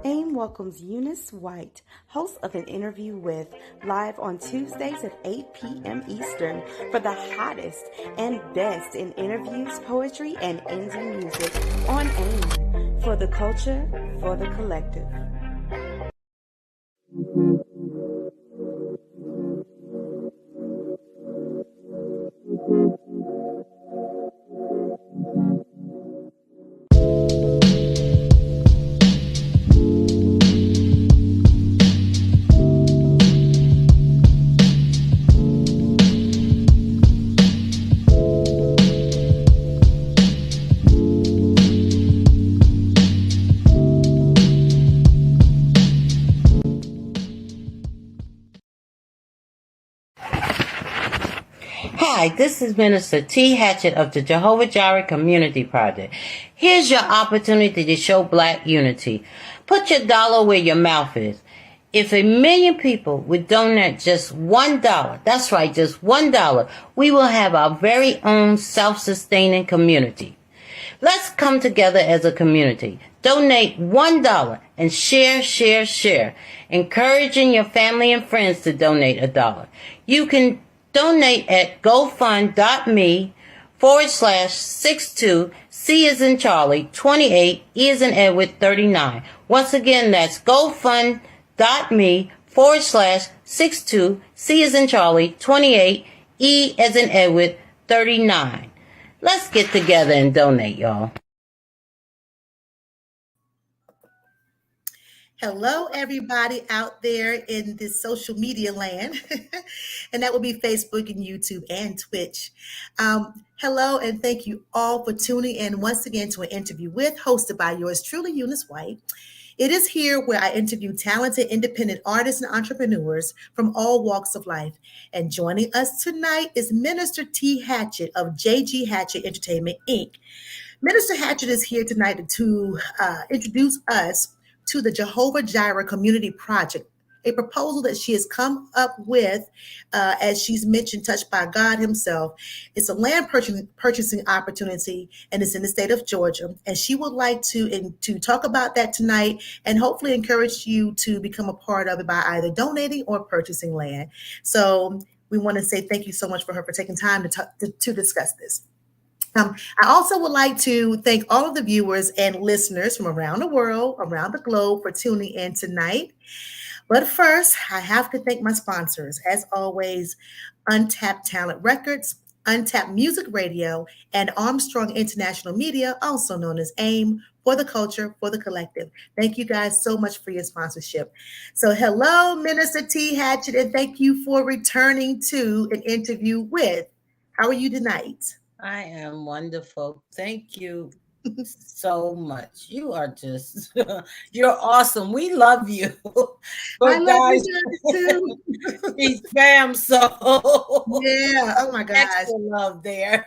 AIM welcomes Eunice White, host of An Interview With, live on Tuesdays at 8 p.m. Eastern for the hottest and best in interviews, poetry, and indie music on AIM. For the culture, for the collective. Hi, this is Minister T. Hatchett of the JEHOVAH JIREH Community Project. Here's your opportunity to show Black unity. Put your dollar where your mouth is. If 1 million people would donate just $1, that's right, just $1, we will have our very own self-sustaining community. Let's come together as a community. Donate $1 and share. Encouraging your family and friends to donate $1. You can donate at gofund.me/62 C as in Charlie 28 E as in Edward 39. Once again, that's gofund.me/62 C as in Charlie 28 E as in Edward 39. Let's get together and donate, y'all. Hello, everybody out there in this social media land, and that will be Facebook and YouTube and Twitch. Hello, and thank you all for tuning in once again to An Interview With, hosted by yours truly, Eunice White. It is here where I interview talented, independent artists and entrepreneurs from all walks of life. And joining us tonight is Minister T. Hatchett of J.G. Hatchett Entertainment, Inc. Minister Hatchett is here tonight to introduce us to the JEHOVAH JIREH Community Project, a proposal that she has come up with, as she's mentioned, touched by God himself. It's a land purchasing opportunity, and it's in the state of Georgia. And she would like to talk about that tonight and hopefully encourage you to become a part of it by either donating or purchasing land. So we want to say thank you so much for her for taking time to discuss this. I also would like to thank all of the viewers and listeners from around the world, around the globe, for tuning in tonight. But first, I have to thank my sponsors, as always, Untapped Talent Records, Untapped Music Radio, and Armstrong International Media, also known as AIM, for the culture, for the collective. Thank you guys so much for your sponsorship. So hello, Minister T. Hatchett, and thank you for returning to An Interview With. How are you tonight? I am wonderful. Thank you so much. You are just, you're awesome. We love you. I love you guys too. He's fam, so yeah. Oh my gosh. Extra love there.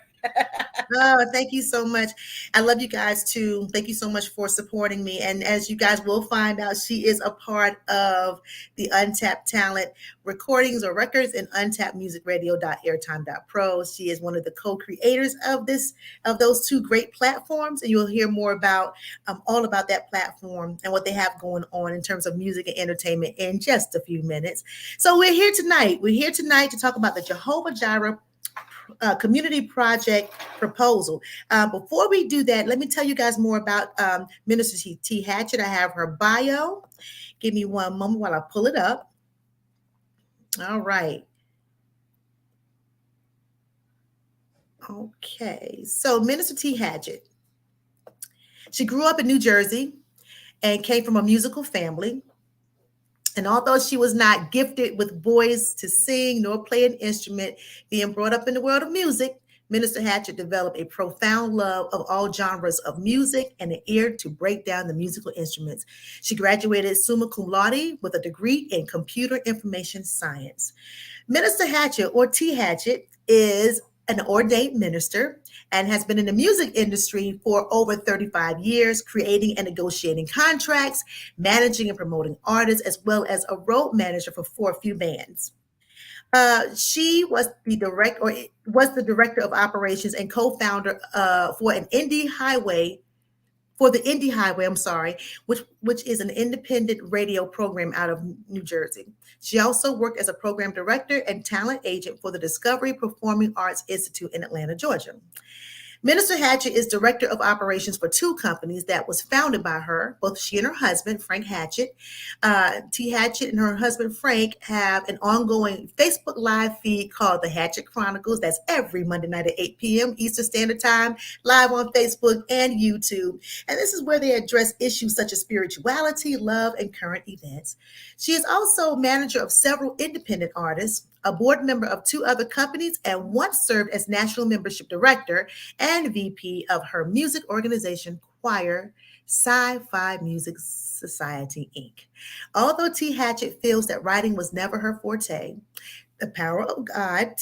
Oh, thank you so much. I love you guys too. Thank you so much for supporting me. And as you guys will find out, she is a part of the Untapped Talent recordings or records and untappedmusicradio.airtime.pro. She is one of the co-creators of those two great platforms. And you'll hear more about all about that platform and what they have going on in terms of music and entertainment in just a few minutes. So we're here tonight. We're here tonight to talk about the JEHOVAH JIREH community project proposal. Before we do that, let me tell you guys more about Minister T. Hatchett. I have her bio. Give me one moment while I pull it up. All right. Okay. So Minister T. Hatchett, she grew up in New Jersey and came from a musical family. And although she was not gifted with voice to sing nor play an instrument, being brought up in the world of music, Minister Hatchett developed a profound love of all genres of music and an ear to break down the musical instruments. She graduated summa cum laude with a degree in computer information science. Minister Hatchett, or T. Hatchett, is an ordained minister and has been in the music industry for over 35 years, creating and negotiating contracts, managing and promoting artists, as well as a road manager for a few bands. She was the director of operations and co-founder for an indie highway for the Indie Highway, I'm sorry, which is an independent radio program out of New Jersey. She also worked as a program director and talent agent for the Discovery Performing Arts Institute in Atlanta, Georgia. Minister Hatchett is director of operations for two companies that was founded by her. Both she and her husband, Frank Hatchett. T. Hatchett and her husband, Frank, have an ongoing Facebook Live feed called The Hatchett Chronicles. That's every Monday night at 8 p.m. Eastern Standard Time, live on Facebook and YouTube. And this is where they address issues such as spirituality, love, and current events. She is also manager of several independent artists, a board member of two other companies, and once served as national membership director and VP of her music organization, Choir Sci-Fi Music Society, Inc. Although T. Hatchett feels that writing was never her forte, the power of God,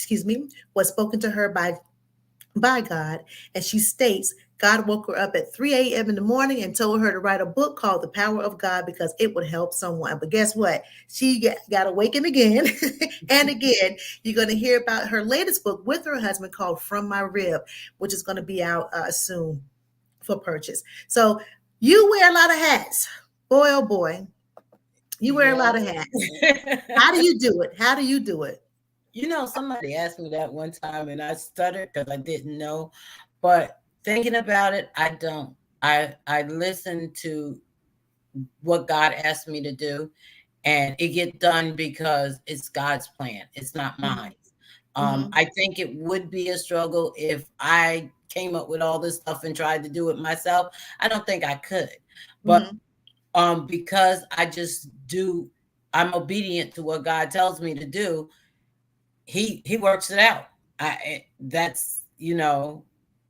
was spoken to her by God, and she states God woke her up at 3 a.m. in the morning and told her to write a book called The Power of God because it would help someone. But guess what? She got awakened again and again. You're going to hear about her latest book with her husband called From My Rib, which is going to be out soon for purchase. So you wear a lot of hats. Boy, oh boy. You wear a lot of hats. How do you do it? How do you do it? Somebody asked me that one time and I stuttered because I didn't know. But thinking about it, I don't. I listen to what God asked me to do, and it get done because it's God's plan. It's not mine. Mm-hmm. I think it would be a struggle if I came up with all this stuff and tried to do it myself. I don't think I could. But because I just do, I'm obedient to what God tells me to do. He works it out.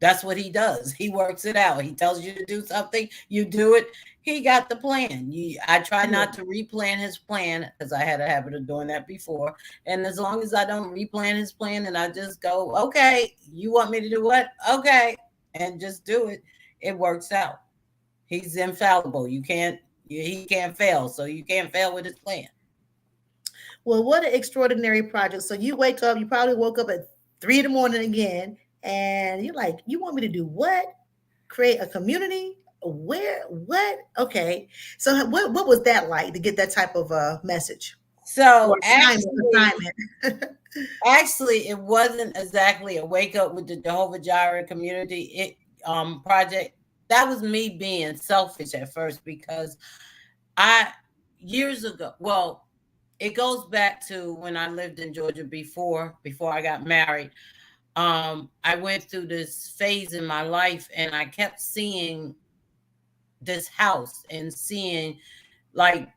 That's what he does. He works it out. He tells you to do something, you do it. He got the plan. I try not to replan his plan because I had a habit of doing that before. And as long as I don't replan his plan and I just go, okay, you want me to do what? Okay, and just do it. It works out. He's infallible. He can't fail. So you can't fail with his plan. Well, what an extraordinary project. So you wake up, you probably woke up at 3 in the morning again, and you're like, you want me to do what? Create a community? Where? What? Okay. So what was that like to get that type of message? So Or assignment. actually, it wasn't exactly a wake up with the Jehovah Jireh community project. That was me being selfish at first because years ago, well, it goes back to when I lived in Georgia before I got married. I went through this phase in my life and I kept seeing this house and seeing like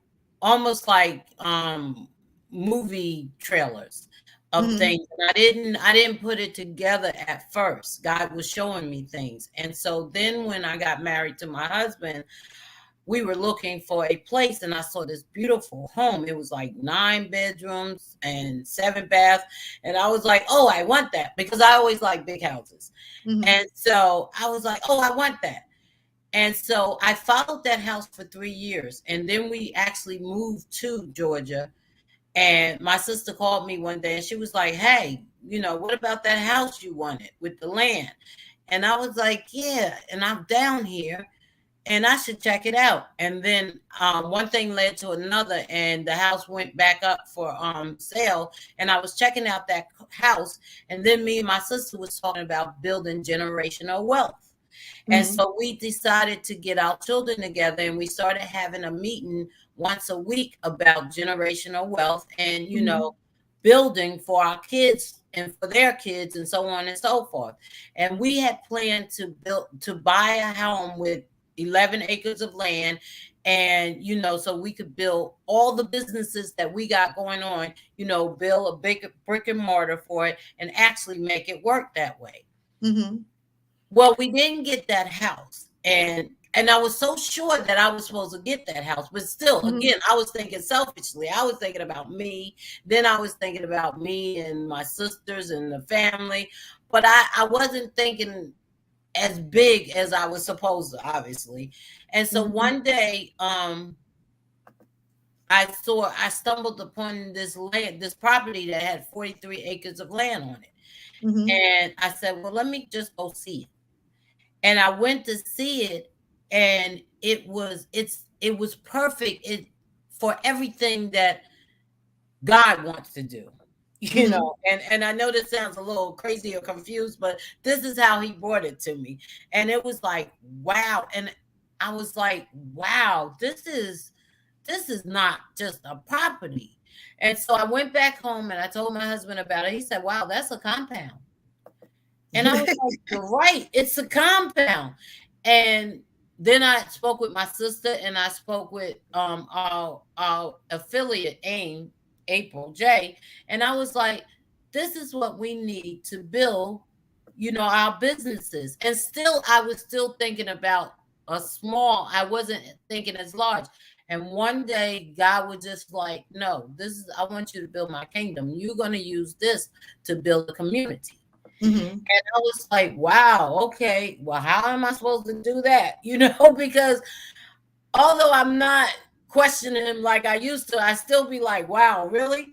almost like movie trailers of things. And I didn't put it together at first. God was showing me things. And so then when I got married to my husband, we were looking for a place and I saw this beautiful home. It was like 9 bedrooms and 7 baths. And I was like, oh, I want that because I always like big houses. And so I was like, oh, I want that. And so I followed that house for 3 years. And then we actually moved to Georgia. And my sister called me one day and she was like, hey, what about that house you wanted with the land? And I was like, yeah, and I'm down here and I should check it out. And then one thing led to another, and the house went back up for sale. And I was checking out that house, and then me and my sister was talking about building generational wealth. And so we decided to get our children together, and we started having a meeting once a week about generational wealth and building for our kids and for their kids and so on and so forth. And we had planned to buy a home with 11 acres of land, and so we could build all the businesses that we got going on, build a big brick and mortar for it and actually make it work that way. Well, we didn't get that house, and I was so sure that I was supposed to get that house, but still, again, I was thinking selfishly. I was thinking about me. Then I was thinking about me and my sisters and the family, but I wasn't thinking as big as I was supposed to, obviously. And so one day, I stumbled upon this property that had 43 acres of land on it. And I said, well, let me just go see it. And I went to see it, and it was perfect for everything that God wants to do. And I know this sounds a little crazy or confused, but this is how he brought it to me. And it was like, wow. And I was like, wow, this is not just a property. And so I went back home and I told my husband about it. He said, wow, that's a compound. And I was like, you're right, it's a compound. And then I spoke with my sister and I spoke with our affiliate AIM, April J. And I was like, this is what we need to build, our businesses. And still, I was still thinking about I wasn't thinking as large. And one day God was just like, no, I want you to build my kingdom. You're going to use this to build a community. And I was like, wow, okay, well, how am I supposed to do that? Because although I'm not questioning him like I used to, I still be like, wow, really?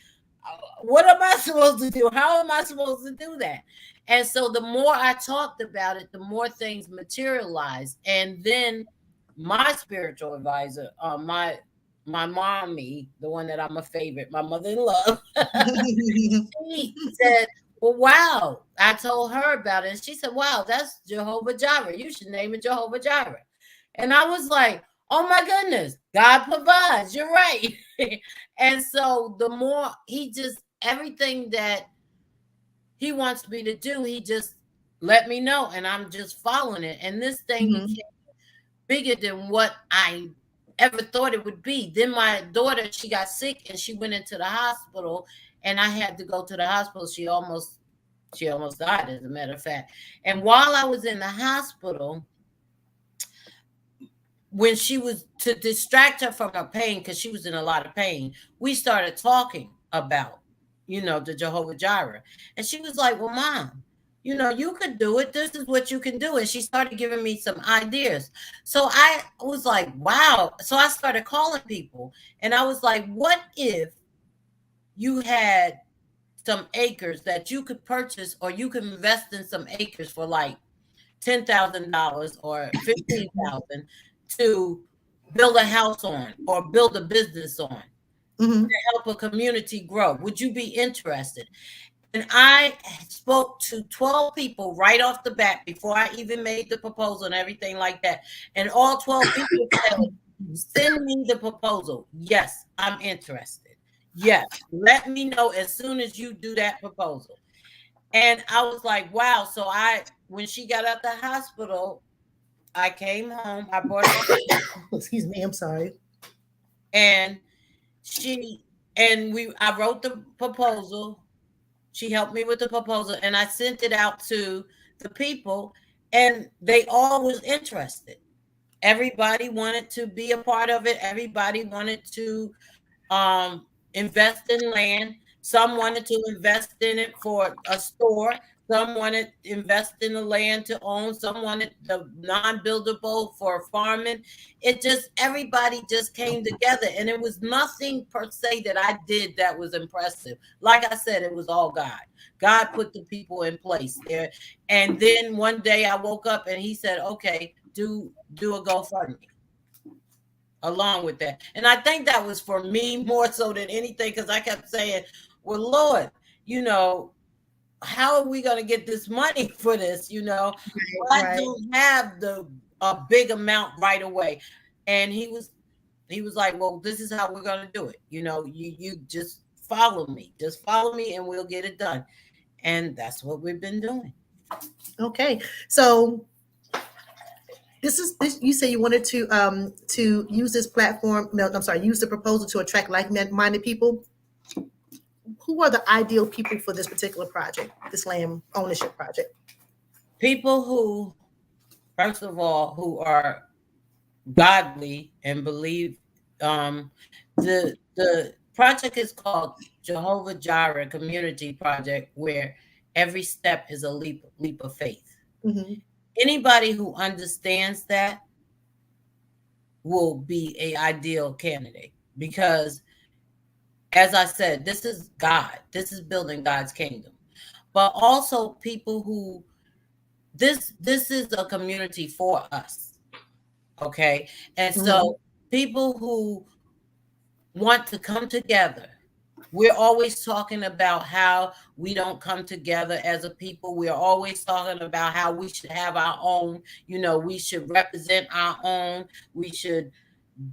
What am I supposed to do? How am I supposed to do that? And so the more I talked about it, the more things materialized. And then my spiritual advisor, my mommy, the one that I'm a favorite, my mother-in-law, she said, well, wow. I told her about it. And she said, wow, that's Jehovah Jireh. You should name it Jehovah Jireh. And I was like, oh my goodness, God provides. You're right. And so the more everything that he wants me to do, he just let me know. And I'm just following it. And this thing became bigger than what I ever thought it would be. Then my daughter, she got sick and she went into the hospital, and I had to go to the hospital. She almost died, as a matter of fact. And while I was in the hospital, when she was, to distract her from her pain, because she was in a lot of pain, we started talking about, the Jehovah Jireh. And she was like, well, Mom, you could do it. This is what you can do. And she started giving me some ideas. So I was like, wow. So I started calling people, and I was like, what if you had some acres that you could purchase, or you could invest in some acres for like $10,000 or $15,000 to build a house on or build a business on to help a community grow? Would you be interested? And I spoke to 12 people right off the bat before I even made the proposal and everything like that. And all 12 people said, send me the proposal. Yes, I'm interested. Yes, let me know as soon as you do that proposal. And I was like, wow. So when she got out the hospital, I came home. I brought her. Excuse me, I'm sorry. And I wrote the proposal. She helped me with the proposal, and I sent it out to the people, and they all was interested. Everybody wanted to be a part of it. Everybody wanted to invest in land. Some wanted to invest in it for a store. Some wanted to invest in the land to own. Some wanted the non-buildable for farming. Everybody just came together, and it was nothing per se that I did that was impressive. Like I said, it was all God. God put the people in place there. And then one day I woke up and he said, okay, do a GoFundMe along with that. And I think that was for me more so than anything, because I kept saying, well, Lord, how are we going to get this money for this? I don't have a big amount right away. And he was like, well, this is how we're going to do it. You just follow me and we'll get it done. And that's what we've been doing. Okay. So this you say you wanted to use this platform. No, I'm sorry, use the proposal to attract like-minded people. Who are the ideal people for this particular project, this land ownership project? People who, first of all, who are godly and believe. The project is called Jehovah Jireh Community Project, where every step is a leap of faith. Anybody who understands that will be an ideal candidate, because, as I said, this is God. This is building God's kingdom. But also people who, this is a community for us. Okay. And so people who want to come together, we're always talking about how we don't come together as a people. We're always talking about how we should have our own, we should represent our own, we should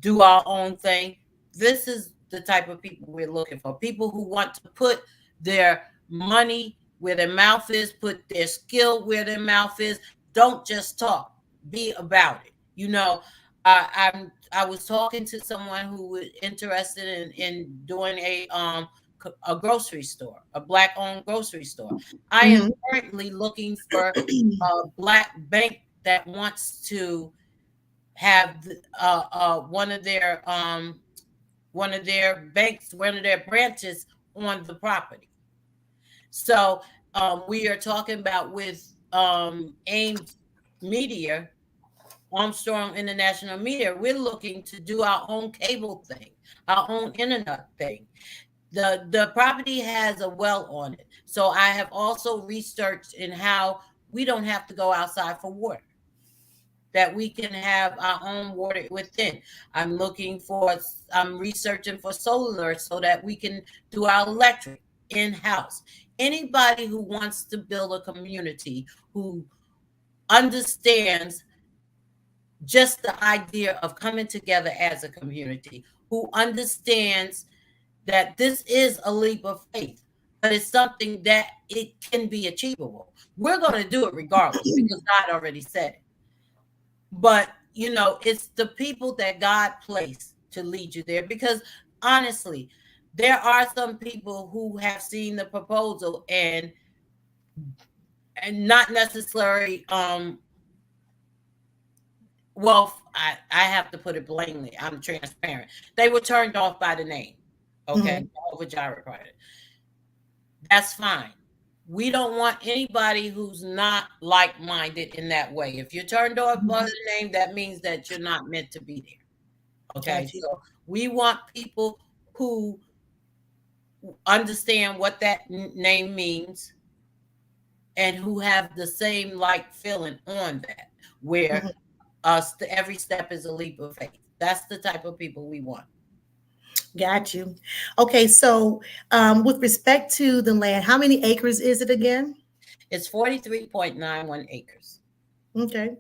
do our own thing. This is the type of people we're looking for. People who want to put their money where their mouth is, put their skill where their mouth is. Don't just talk, be about it. I was talking to someone who was interested in doing a grocery store, a black owned grocery store. I am currently looking for a black bank that wants to have one of their banks, one of their branches on the property. So we are talking about with Ames Media, Armstrong International Media. We're looking to do our own cable thing, our own internet thing. The property has a well on it. So I have also researched in how we don't have to go outside for water, that we can have our own water within. I'm researching for solar so that we can do our electric in-house. Anybody who wants to build a community, who understands just the idea of coming together as a community, who understands that this is a leap of faith, but it's something that it can be achievable. We're going to do it regardless because God already said it. But, it's the people that God placed to lead you there. Because honestly, there are some people who have seen the proposal and not necessarily, well, I have to put it plainly. I'm transparent. They were turned off by the name. Okay. Jehovah JIREH Project. That's fine. We don't want anybody who's not like-minded in that way. If you're turned off by the name, that means that you're not meant to be there. Okay. Gotcha. So we want people who understand what that name means and who have the same like feeling on that, where every step is a leap of faith. That's the type of people we want. Got you. Okay, so with respect to the land, how many acres is it again? It's 43.91 acres. Okay.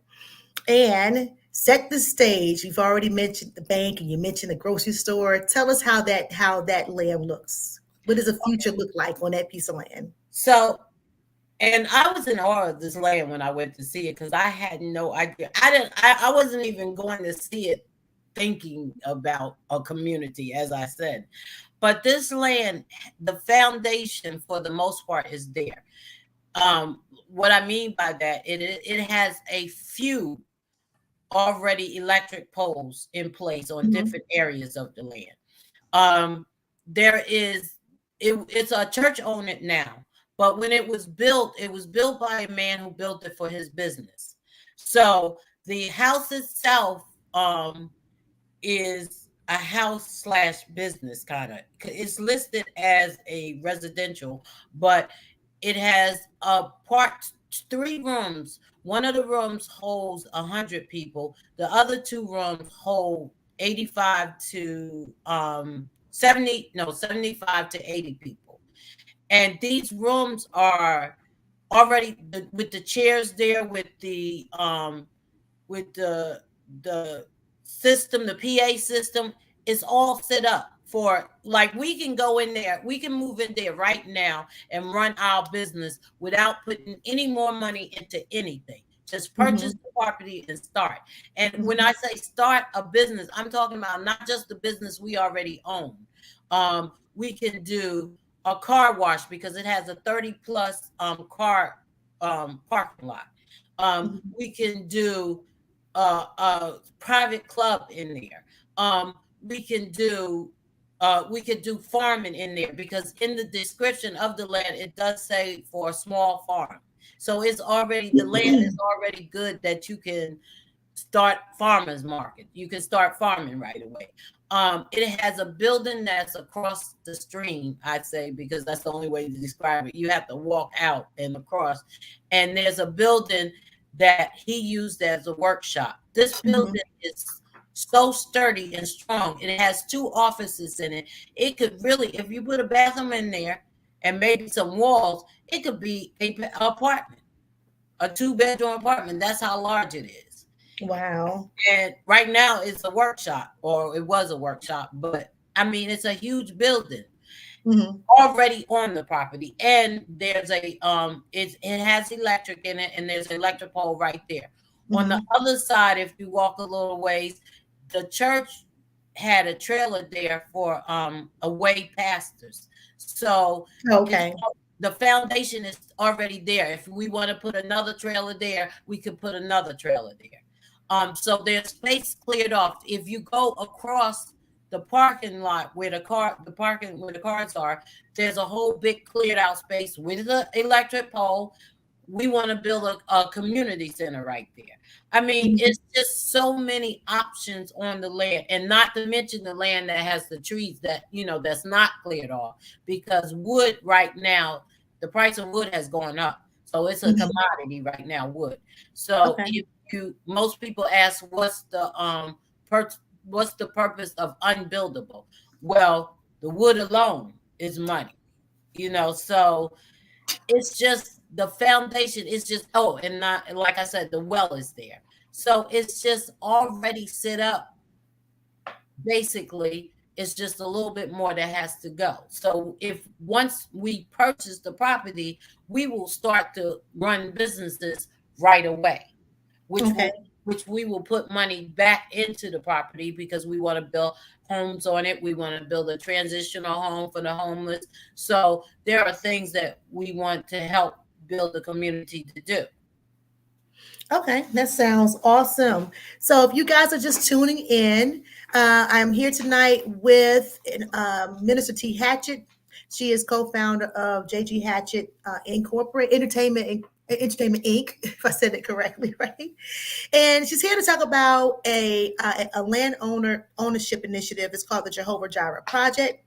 And set the stage. You've already mentioned the bank and you mentioned the grocery store. Tell us how that land looks. What does the future look like on that piece of land? So, and I was in awe of this land when I went to see it because I had no idea. I wasn't even going to see it thinking about a community, as I said. But this land, the foundation for the most part is there. What I mean by that, it has a few already electric poles in place on different areas of the land. There is it's a church owned it now, but when it was built by a man who built it for his business. So the house itself is a house slash business kind of. It's listed as a residential, but it has a three rooms. One of the rooms holds 100 people. The other two rooms hold 85 to 75 to 80 people. And these rooms are already with the chairs there, with the system, the PA system, is all set up for, like, we can go in there, we can move in there right now and run our business without putting any more money into anything. Just purchase the property and start. And when I say start a business, I'm talking about not just the business we already own. We can do a car wash because it has a 30 plus car parking lot. We can do a private club in there. We can do farming in there because in the description of the land it does say for a small farm. So it's already, the land is already good that you can start farmers market. You can start farming right away. It has a building that's across the stream, I'd say, because that's the only way to describe it. You have to walk out and across, and there's a building that he used as a workshop. This building is so sturdy and strong. It has 2 offices in it. It could really, if you put a bathroom in there and maybe some walls, it could be a apartment, a 2-bedroom apartment. That's how large it is. Wow. And right now it's a workshop, or it was a workshop, but I mean, it's a huge building already on the property. And there's a, it has electric in it, and there's an electric pole right there. On the other side, if you walk a little ways, the church had a trailer there for away pastors. So Okay. the foundation is already there. If we want to put another trailer there, we could put another trailer there. So there's space cleared off. If you go across the parking lot where the cars are, there's a whole big cleared out space with the electric pole. We want to build a community center right there. I mean, it's just so many options on the land, and not to mention the land that has the trees that, that's not cleared off, because wood right now, the price of wood has gone up. So it's a commodity right now, wood. So if most people ask, what's the purpose of unbuildable? Well, the wood alone is money, so it's just the foundation is just, and not, like I said, the well is there. So it's just already set up. Basically, it's just a little bit more that has to go. So once we purchase the property, we will start to run businesses right away, which we will put money back into the property, because we want to build homes on it. We want to build a transitional home for the homeless. So there are things that we want to help build the community to do. Okay, that sounds awesome. So, if you guys are just tuning in, I'm here tonight with Minister T. Hatchett. She is co-founder of JG Hatchett Incorporated Entertainment Inc. If I said it correctly, right? And she's here to talk about a landowner ownership initiative. It's called the Jehovah Jireh Project.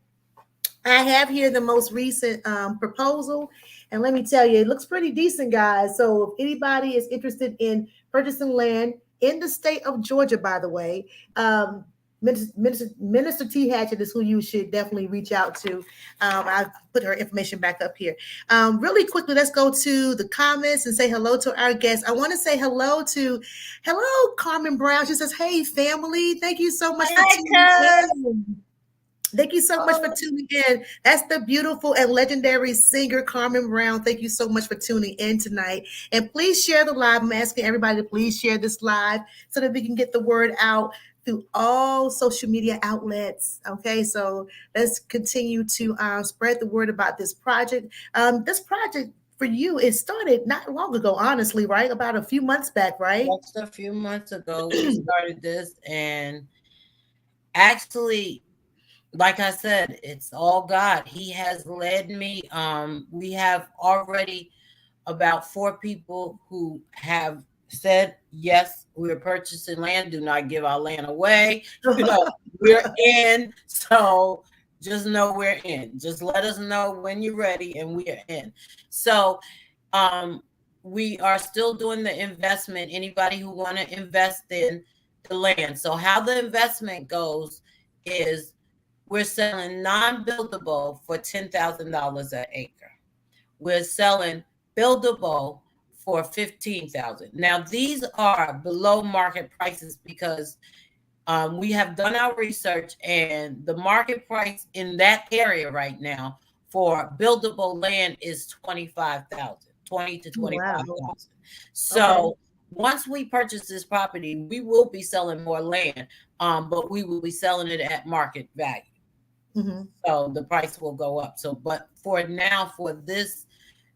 I have here the most recent proposal, and let me tell you, it looks pretty decent, guys. So if anybody is interested in purchasing land in the state of Georgia, by the way, Minister T. Hatchett is who you should definitely reach out to. I'll put her information back up here. Really quickly, let's go to the comments and say hello to our guests. I want to say hello, Carmen Brown. She says, "Hey, family, thank you so much for tuning in." Thank you so much for tuning in. That's the beautiful and legendary singer, Carmen Brown. Thank you so much for tuning in tonight. And please share the live. I'm asking everybody to please share this live so that we can get the word out through all social media outlets. Okay, so let's continue to spread the word about this project. This project for you, it started not long ago, honestly, right? About a few months back, right? Just a few months ago, we started this, and actually, like I said, it's all God. He has led me. We have already about 4 people who have said, yes, we're purchasing land. Do not give our land away. We're in. So just know we're in. Just let us know when you're ready, and we're in. So we are still doing the investment. Anybody who want to invest in the land. So how the investment goes is, we're selling non-buildable for $10,000 an acre. We're selling buildable for $15,000. Now, these are below market prices, because we have done our research, and the market price in that area right now for buildable land is $25,000, $20,000 to $25,000. Wow. So once we purchase this property, we will be selling more land, but we will be selling it at market value. So the price will go up. So, but for now, for this,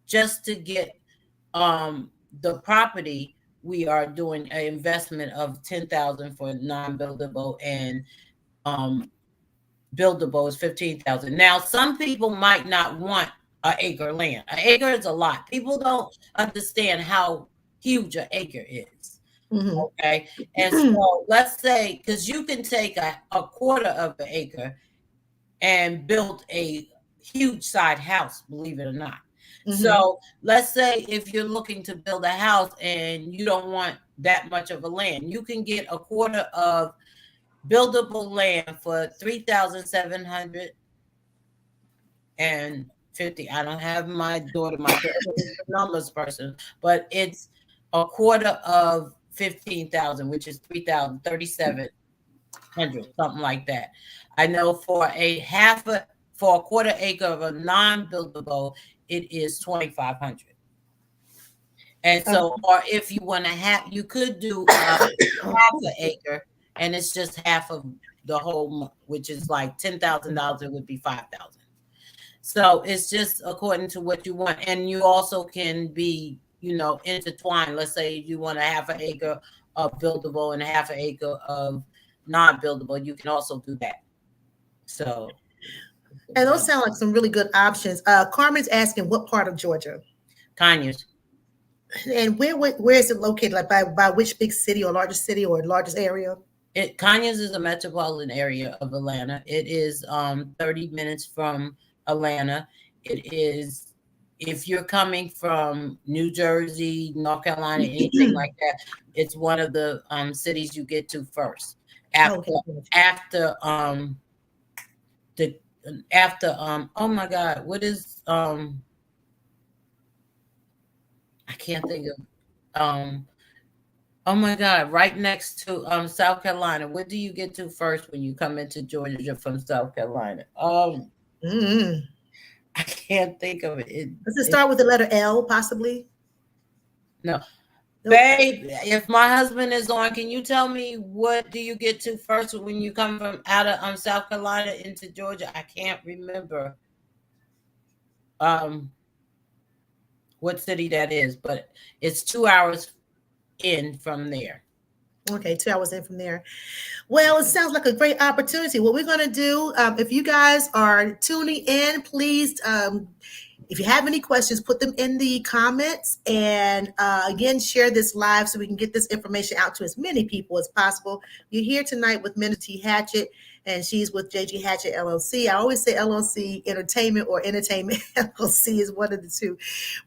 just to get the property, we are doing an investment of $10,000 for non-buildable, and buildable is $15,000. Now, some people might not want an acre land. An acre is a lot. People don't understand how huge an acre is. Okay, and so let's say, because you can take a quarter of an acre and build a huge side house, believe it or not. So let's say if you're looking to build a house and you don't want that much of a land, you can get a quarter of buildable land for 3,750. I don't have my daughter is the numbers person, but it's a quarter of 15,000, which is 3,037 something like that. I know for a quarter acre of a non-buildable, it is 2,500. And so, or if you want to you could do half an acre, and it's just half of the whole, which is like $10,000. It would be 5,000. So it's just according to what you want, and you also can be, intertwined. Let's say you want a half an acre of buildable and a half an acre of non-buildable. You can also do that. So, and those sound like some really good options. Carmen's asking, what part of Georgia? Conyers. And where is it located? Like by which big city or largest area? Conyers is a metropolitan area of Atlanta. It is 30 minutes from Atlanta. It is, if you're coming from New Jersey, North Carolina, anything like that, it's one of the cities you get to first. After oh my God, what is I can't think of oh my God, right next to South Carolina. What do you get to first when you come into Georgia from South Carolina? I can't think of it. Does it start with the letter L, possibly? No. Babe, if my husband is on, can you tell me what do you get to first when you come from out of South Carolina into Georgia? I can't remember what city that is, but it's 2 hours in from there. Okay, 2 hours in from there. Well, it sounds like a great opportunity. What we're going to do, if you guys are tuning in, please, if you have any questions, put them in the comments, and again, share this live so we can get this information out to as many people as possible. You're here tonight with Minister T. Hatchett, and she's with JG Hatchett LLC. I always say LLC Entertainment or Entertainment LLC is one of the two.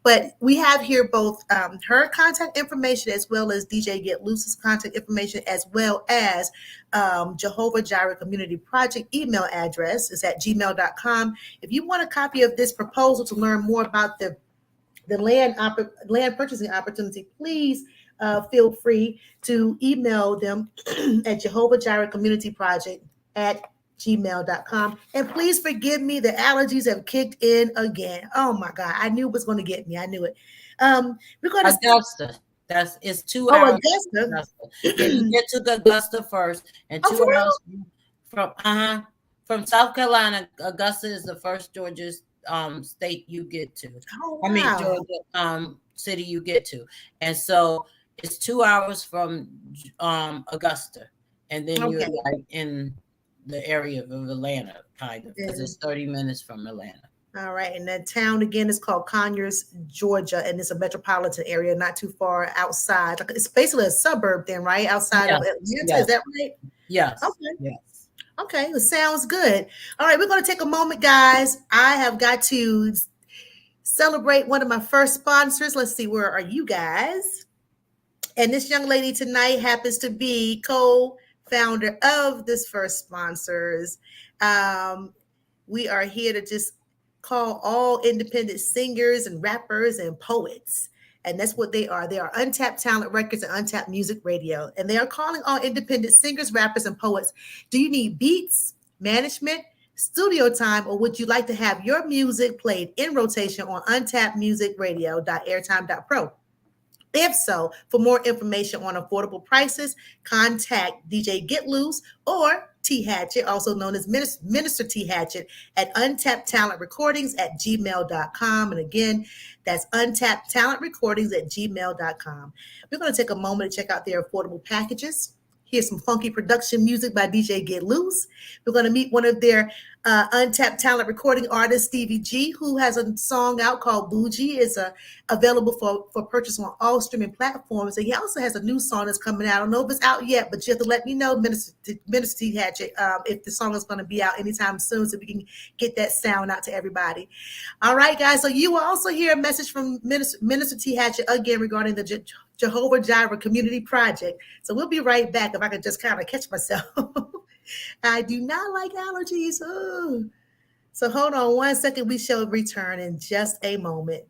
But we have here both her contact information as well as DJ Get Loose's contact information, as well as JEHOVAH JIREH Community Project email address is at gmail.com. If you want a copy of this proposal to learn more about the land purchasing opportunity, please feel free to email them at JEHOVAH JIREH Community Project at gmail.com. And please forgive me, the allergies have kicked in again. Oh my God, I knew it was going to get me. I knew it. We're going to Augusta. It's 2 hours. Augusta. You get to the Augusta first, and 2 hours from South Carolina. Augusta is the first Georgia state you get to. Oh, wow. Georgia city you get to, and so it's 2 hours from Augusta, and then you're like in the area of Atlanta, kind of, because it's 30 minutes from Atlanta. All right. And that town again is called Conyers, Georgia, and it's a metropolitan area, not too far outside. It's basically a suburb then, right? Outside of Atlanta. Is that right? Yes. Okay. Yes. Okay. It sounds good. All right. We're going to take a moment, guys. I have got to celebrate one of my first sponsors. Let's see. Where are you guys? And this young lady tonight happens to be co-founder of this first sponsors. We are here to just call all independent singers and rappers and poets. And that's what they are. They are Untapped Talent Records and Untapped Music Radio. And they are calling all independent singers, rappers, and poets. Do you need beats, management, studio time, or would you like to have your music played in rotation on Untapped Music Radio.airtime.pro? If so, for more information on affordable prices, contact DJ Get Loose or T. Hatchett, also known as Minister T. Hatchett, at Untapped Talent Recordings at gmail.com. And again, that's Untapped Talent Recordings at gmail.com. We're going to take a moment to check out their affordable packages. Here's some funky production music by DJ Get Loose. We're going to meet one of their untapped talent recording artist Stevie G, who has a song out called Bougie. It's available for purchase on all streaming platforms. And he also has a new song that's coming out. I don't know if it's out yet, but you have to let me know, Minister T. Hatchett, if the song is going to be out anytime soon so we can get that sound out to everybody. All right, guys. So you will also hear a message from Minister T. Hatchett again regarding the Jehovah Jireh Community Project. So we'll be right back if I can just kind of catch myself. I do not like allergies. Ooh. So hold on 1 second. We shall return in just a moment.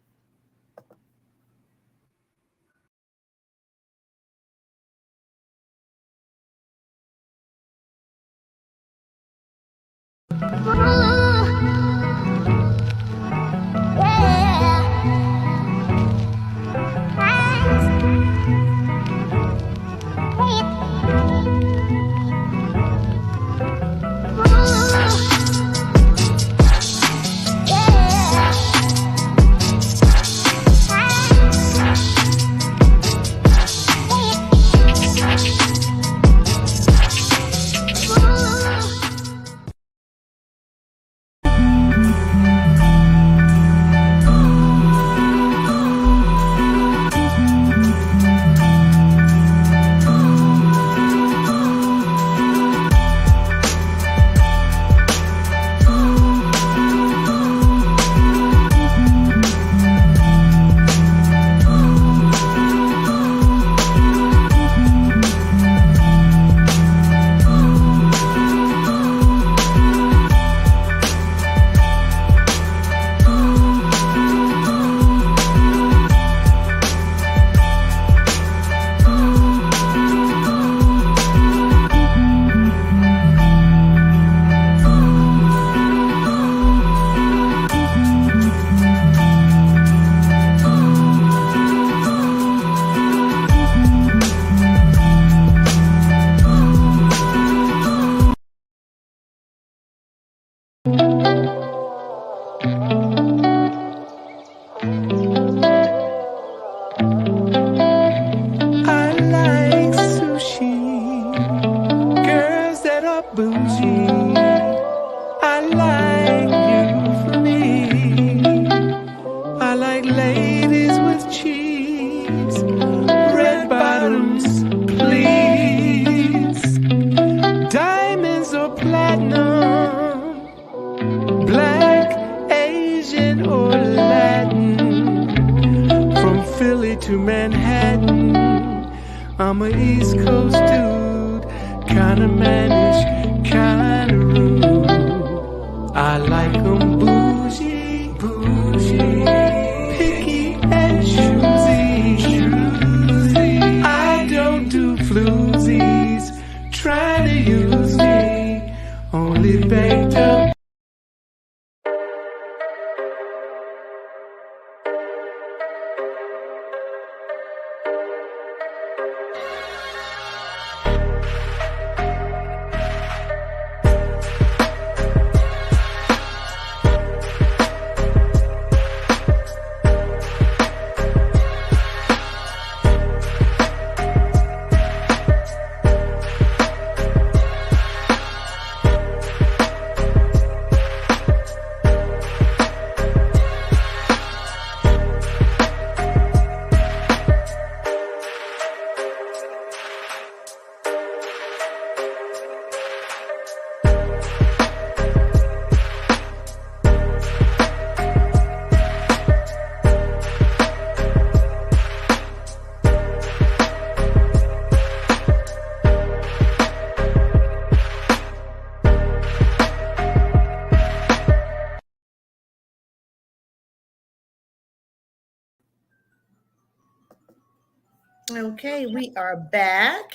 Okay, we are back.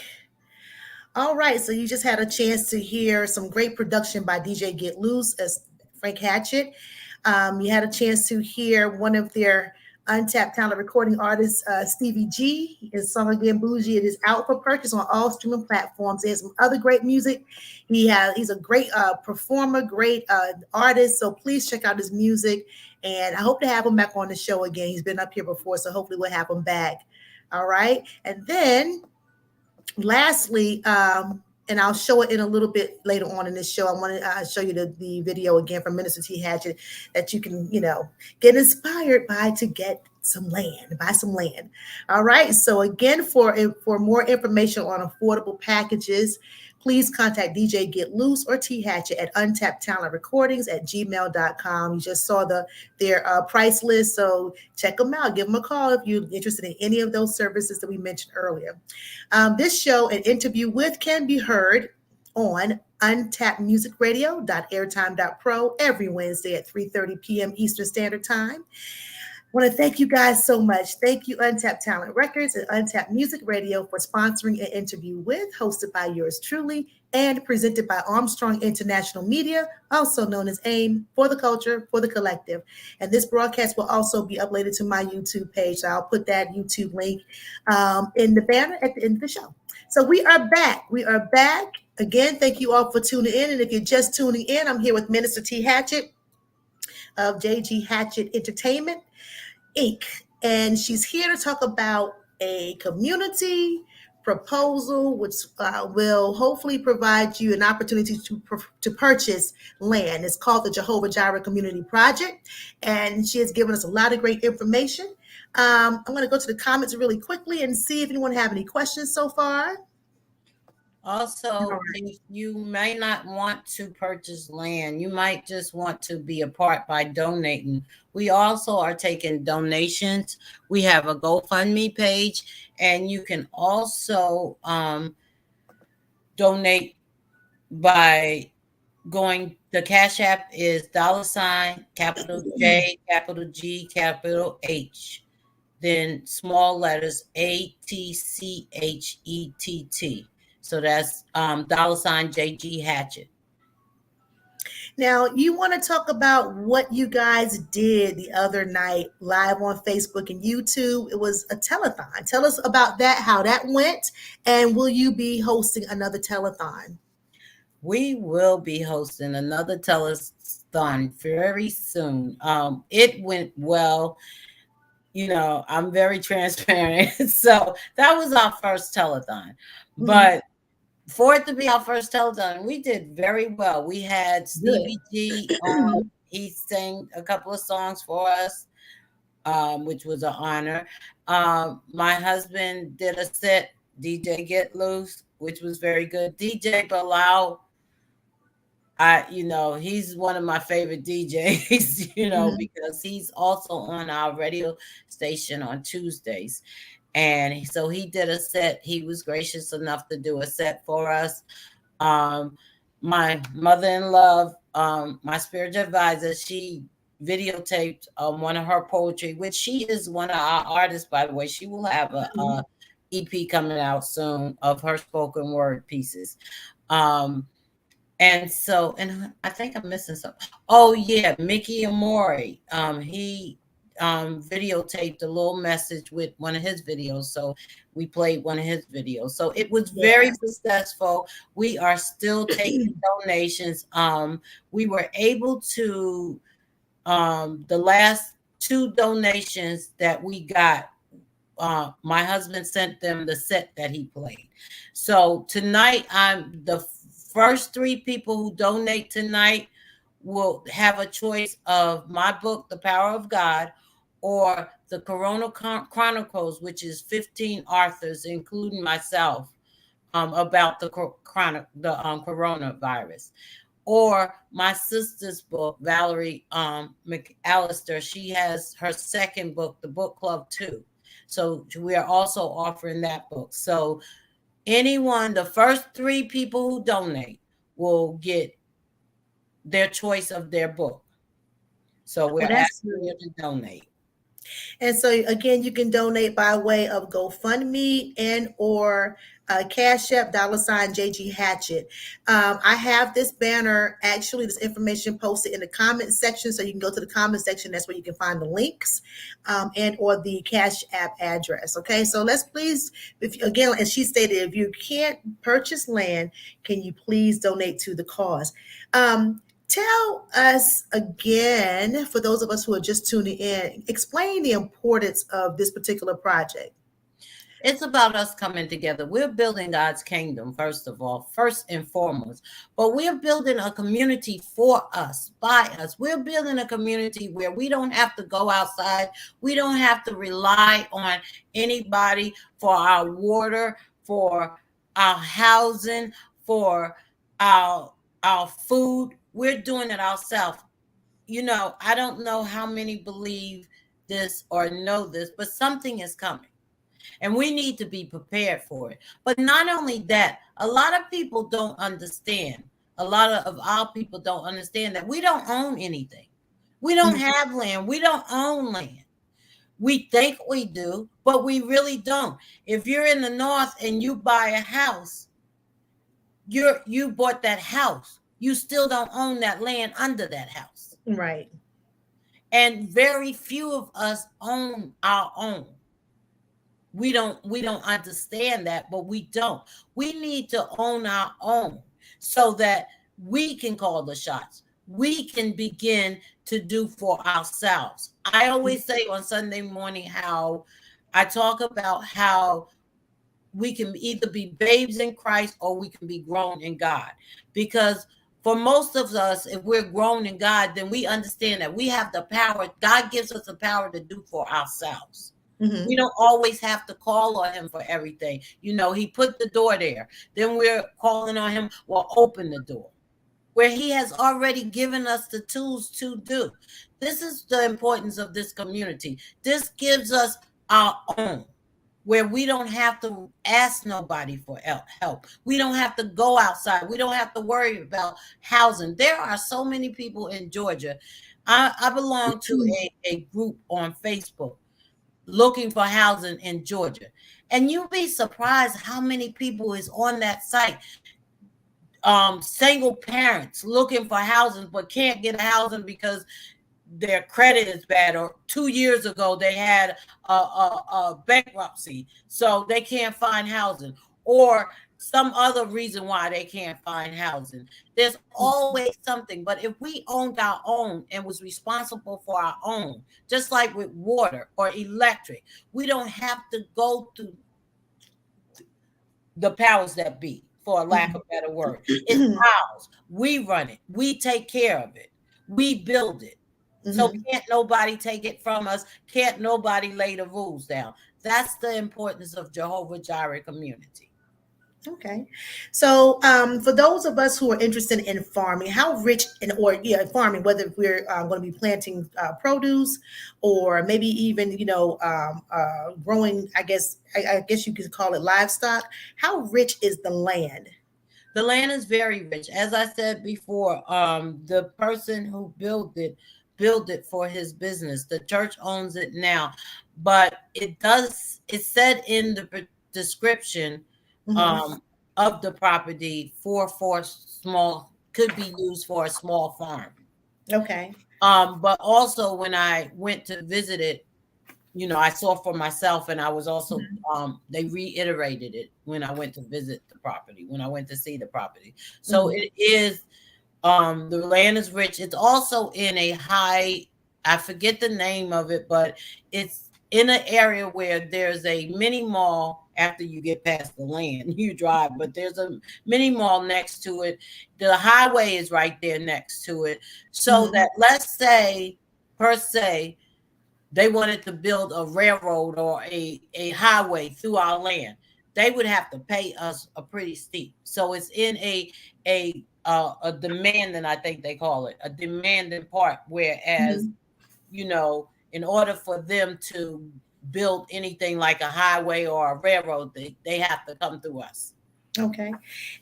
All right, so you just had a chance to hear some great production by DJ Get Loose as Frank Hatchett. You had a chance to hear one of their untapped talent recording artists, Stevie G. His song again, Bougie. It is out for purchase on all streaming platforms. He has some other great music. He's a great performer, great artist. So please check out his music. And I hope to have him back on the show again. He's been up here before, so hopefully we'll have him back. All right. And then lastly, and I'll show it in a little bit later on in this show. I want to show you the video again from Minister T. Hatchett that you can, get inspired by to get some land, buy some land. All right. So again, for more information on affordable packages, please contact DJ Get Loose or T Hatchett at untappedtalentrecordings@gmail.com. You just saw their price list, so check them out. Give them a call if you're interested in any of those services that we mentioned earlier. This show and interview with can be heard on untappedmusicradio.airtime.pro every Wednesday at 3:30 p.m. Eastern Standard Time. I want to thank you guys so much. Thank you, Untapped Talent Records and Untapped Music Radio, for sponsoring an interview with, hosted by yours truly, and presented by Armstrong International Media, also known as AIM, for the culture, for the collective. And this broadcast will also be uploaded to my YouTube page. So I'll put that YouTube link in the banner at the end of the show. So we are back. We are back. Again, thank you all for tuning in. And if you're just tuning in, I'm here with Minister T. Hatchett of J.G. Hatchett Entertainment, Inc. And she's here to talk about a community proposal, which will hopefully provide you an opportunity to purchase land. It's called the Jehovah Jireh Community Project, and she has given us a lot of great information. I'm going to go to the comments really quickly and see if anyone have any questions so far. Also, if you may not want to purchase land, you might just want to be a part by donating. We also are taking donations. We have a GoFundMe page, and you can also donate by going. The Cash App is $ capital J, capital G, capital H, then small letters ATCHETT. So that's $ JG Hatchett. Now, you want to talk about what you guys did the other night live on Facebook and YouTube. It was a telethon. Tell us about that, how that went, and will you be hosting another telethon? We will be hosting another telethon very soon. It went well. I'm very transparent. So that was our first telethon. But for it to be our first telethon, we did very well. We had Stevie G. He sang a couple of songs for us, which was an honor. My husband did a set, DJ Get Loose, which was very good. DJ Bilal, he's one of my favorite DJs, because he's also on our radio station on Tuesdays. And so he did a set. He was gracious enough to do a set for us. My mother-in-law, my spiritual advisor, she videotaped one of her poetry, which she is one of our artists, by the way. She will have a EP coming out soon of her spoken word pieces. And I think I'm missing something. Oh yeah, Mickey Amori. He videotaped a little message with one of his videos. So we played one of his videos. So it was very successful. We are still taking donations. We were able to, the last 2 donations that we got, my husband sent them the set that he played. So tonight, the first 3 people who donate tonight will have a choice of my book, The Power of God, or the Corona Chronicles, which is 15 authors, including myself, about the coronavirus. Or my sister's book, Valerie McAllister. She has her second book, The Book Club 2. So we are also offering that book. So the first 3 people who donate will get their choice of their book. So we're asking you to donate. And so again, you can donate by way of GoFundMe and or Cash App, $ JG Hatchett. I have this banner, actually, this information posted in the comment section. So you can go to the comment section. That's where you can find the links and or the Cash App address. Okay, so let's please, again, as she stated, if you can't purchase land, can you please donate to the cause? Tell us again, for those of us who are just tuning in, explain the importance of this particular project. It's about us coming together. We're building God's kingdom, first of all, first and foremost. But we're building a community for us, by us. We're building a community where we don't have to go outside. We don't have to rely on anybody for our water, for our housing, for our food. We're doing it ourselves. I don't know how many believe this or know this, but something is coming. And we need to be prepared for it. But not only that, a lot of people don't understand. A lot of our people don't understand that we don't own anything. We don't have land. We don't own land. We think we do, but we really don't. If you're in the north and you buy a house, you bought that house. You still don't own that land under that house. Right. And very few of us own our own. We don't understand that, but we don't. We need to own our own so that we can call the shots. We can begin to do for ourselves. I always say on Sunday morning how I talk about how we can either be babes in Christ or we can be grown in God. Because for most of us, if we're grown in God, then we understand that we have the power. God gives us the power to do for ourselves. We don't always have to call on him for everything. He put the door there. Then we're calling on him, well, open the door. Where he has already given us the tools to do. This is the importance of this community. This gives us our own, where we don't have to ask nobody for help. We don't have to go outside. We don't have to worry about housing. There are so many people in Georgia. I belong to a group on Facebook looking for housing in Georgia. And you'll be surprised how many people is on that site. Single parents looking for housing but can't get housing because their credit is bad, or 2 years ago they had a bankruptcy, so they can't find housing, or some other reason why they can't find housing. There's always something. But if we owned our own and was responsible for our own, just like with water or electric, we don't have to go through the powers that be, for a lack of a better word. It's ours. We run it. We take care of it. We build it. So can't nobody take it from us. Can't nobody lay the rules down. That's the importance of Jehovah Jireh community. Okay. So for those of us who are interested in farming, how rich farming, whether we're going to be planting produce or maybe even, growing, I guess you could call it livestock. How rich is the land? The land is very rich. As I said before, the person who built it for his business. The church owns it now, but it's said in the description of the property for small, could be used for a small farm. Okay. But also when I went to visit it, I saw for myself, and I was also they reiterated it when I went to visit the property, when I went to see the property. So it is the land is rich. It's also in a high, I forget the name of it, but it's in an area where there's a mini mall. After you get past the land, you drive, but there's a mini mall next to it. The highway is right there next to it. So that, let's say, per se, they wanted to build a railroad or a highway through our land, they would have to pay us a pretty steep. So it's in a demanding, I think they call it, a demanding part. Whereas, in order for them to build anything like a highway or a railroad, they have to come through us. Okay.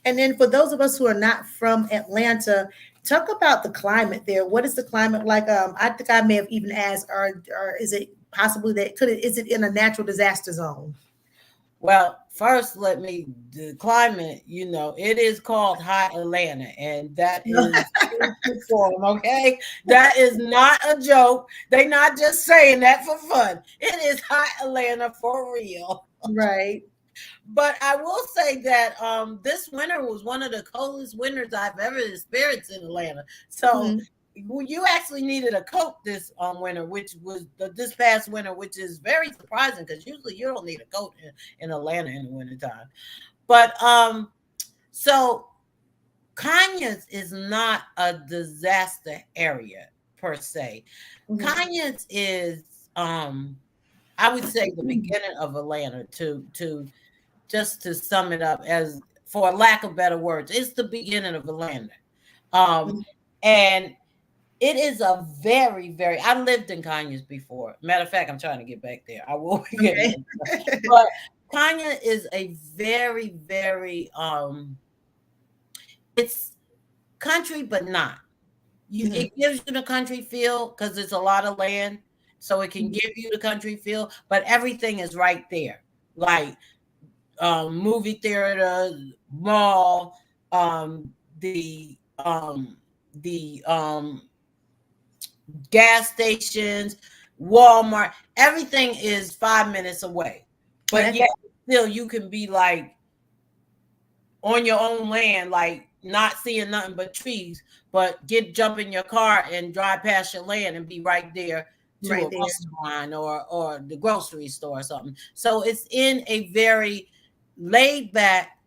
And then for those of us who are not from Atlanta, talk about the climate there. What is the climate like? I think I may have even asked, or is it possibly is it in a natural disaster zone? Well, first, the climate, it is called High Atlanta, and that is form, okay? That is not a joke. They're not just saying that for fun. It is High Atlanta for real. Right. But I will say that this winter was one of the coldest winters I've ever experienced in Atlanta. So you actually needed a coat this winter, which was this past winter, which is very surprising because usually you don't need a coat in Atlanta in the wintertime. But so Conyers is not a disaster area per se. Conyers is I would say the beginning of Atlanta to just to sum it up as for lack of better words, it's the beginning of Atlanta. And it is a very, very I lived in Conyers before. Matter of fact, I'm trying to get back there. I will be getting there. But Conyers is a very, very it's country, but not. It gives you the country feel because it's a lot of land, so it can give you the country feel. But everything is right there, like movie theater, mall, the gas stations, Walmart. Everything is 5 minutes away, but yet still you can be like on your own land, like not seeing nothing but trees, but jump in your car and drive past your land and be right there to a restaurant or the grocery store or something. So it's in a very laid back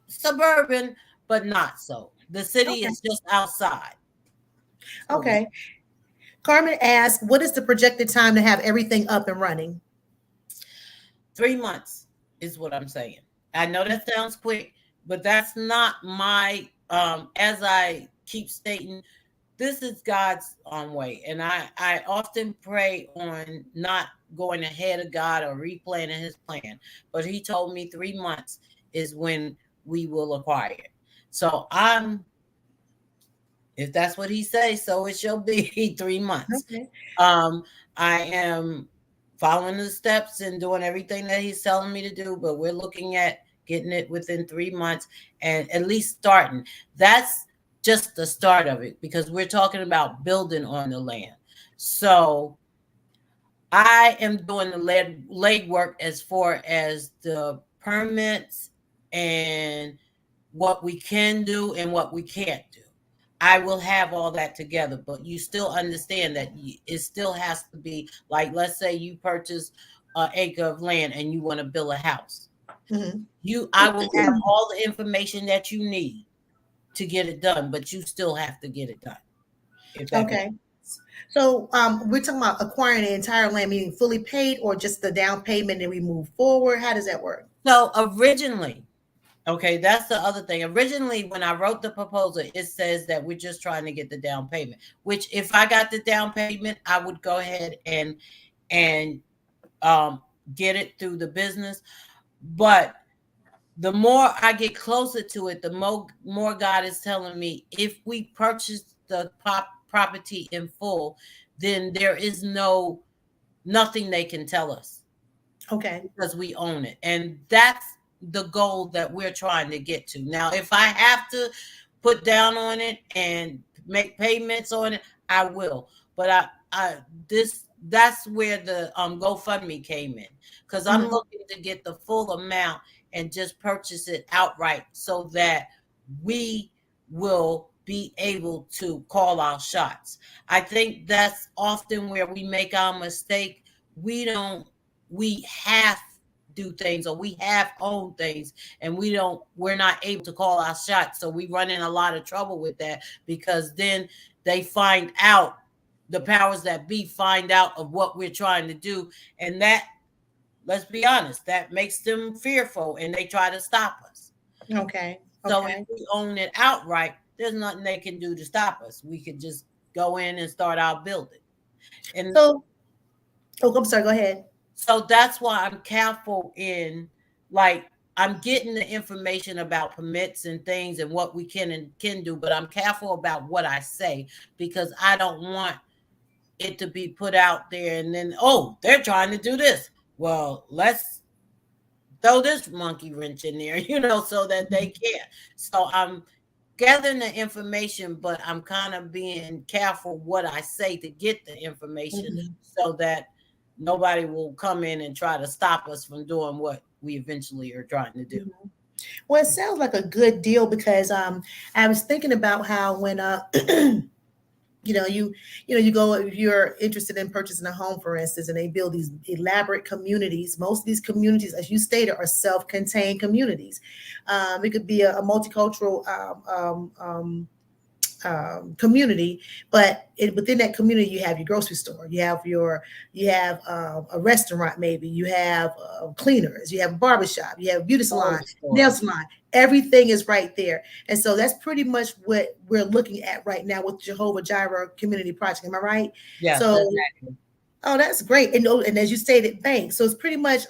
suburban, but not so. The city is just outside. Okay. Carmen asked, what is the projected time to have everything up and running? 3 months is what I'm saying. I know that sounds quick, but that's not my as I keep stating, this is God's way. And I often pray on not going ahead of God or replanning his plan. But he told me 3 months is when we will acquire it. So if that's what he says, so it shall be 3 months. Okay. I am following the steps and doing everything that he's telling me to do, but we're looking at getting it within 3 months and at least starting. That's just the start of it because we're talking about building on the land. So I am doing the leg work as far as the permits and what we can do and what we can't do. I will have all that together, but you still understand that it still has to be like, let's say you purchase an acre of land and you want to build a house. I will have all the information that you need to get it done, but you still have to get it done. Okay. So we're talking about acquiring the entire land, meaning fully paid or just the down payment and we move forward. How does that work? So originally, okay, that's the other thing. Originally, when I wrote the proposal, it says that we're just trying to get the down payment, which if I got the down payment, I would go ahead and get it through the business. But the more I get closer to it, the more God is telling me, if we purchase the property in full, then there is nothing they can tell us. Okay. Because we own it. And that's the goal that we're trying to get to. Now, if I have to put down on it and make payments on it, I will. But that's where the GoFundMe came in, because I'm looking to get the full amount and just purchase it outright so that we will be able to call our shots. I think that's often where we make our mistake. We have do things, or we have owned things, and we're not able to call our shots. So we run in a lot of trouble with that, because then they find out, the powers that be find out of what we're trying to do, and that, let's be honest, that makes them fearful and they try to stop us. Okay. So if we own it outright, there's nothing they can do to stop us. We could just go in and start our building. And so, I'm sorry, go ahead. So that's why I'm careful in, like, I'm getting the information about permits and things and what we can and can do, but I'm careful about what I say, because I don't want it to be put out there and then, oh, they're trying to do this. Well, let's throw this monkey wrench in there, so that they can. So I'm gathering the information, but I'm kind of being careful what I say to get the information so that nobody will come in and try to stop us from doing what we eventually are trying to do. Well, it sounds like a good deal, because I was thinking about how when You go, if you're interested in purchasing a home, for instance, and they build these elaborate communities. Most of these communities, as you stated, are self-contained communities. It could be a multicultural community, but within that community, you have your grocery store, you have a restaurant, maybe you have cleaners, you have a barbershop, you have a beauty salon, nail salon. Everything is right there, and so that's pretty much what we're looking at right now with Jehovah Jireh Community Project. Am I right? Yes, So, exactly. oh, that's great, and as you stated, banks. So it's pretty much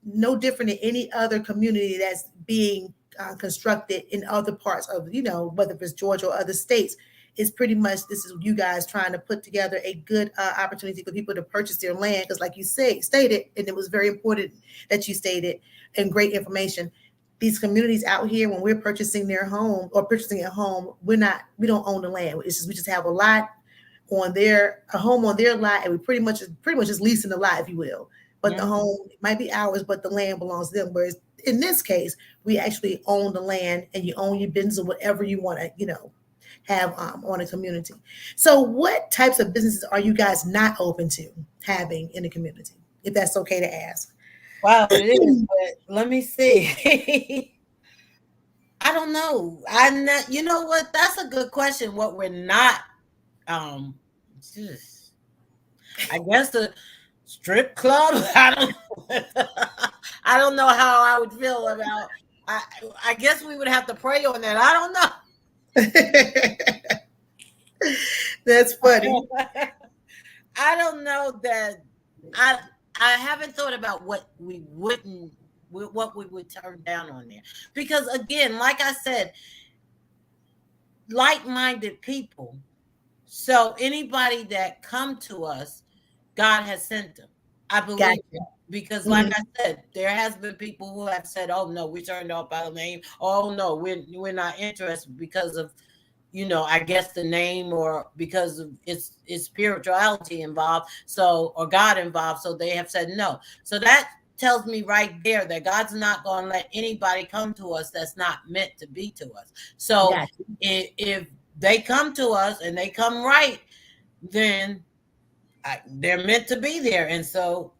no different than any other community that's being constructed in other parts of, whether it's Georgia or other states. It's pretty much, this is you guys trying to put together a good opportunity for people to purchase their land, because like you stated, and it was very important that you stated, and great information. These communities out here, when we're purchasing their home or purchasing a home, we don't own the land. We just have a home on their lot, and we pretty much just leasing the lot, if you will. But the home might be ours, but the land belongs to them. Whereas in this case, we actually own the land, and you own your business or whatever you want to, have on a community. So what types of businesses are you guys not open to having in the community, if that's okay to ask? Wow, it is, but let me see. I don't know. I'm not, you know what? That's a good question. What we're not, um, just, I guess the strip club. I don't, I don't know how I would feel about. I, I guess we would have to pray on that. I don't That's funny. know. I don't know that. I I haven't thought about what we wouldn't, what we would turn down on there, because again, like I said, like-minded people. So anybody that come to us, God has sent them. I believe Gotcha. that. Because like Mhm. I said, there has been people who have said, "Oh no, we turned off by the name. Oh no, we're not interested because of, I guess the name, or because of it's spirituality involved, so, or God involved, so they have said no." So that tells me right there that God's not going to let anybody come to us that's not meant to be to us. So Gotcha. if they come to us and they come right, then they're meant to be there. And so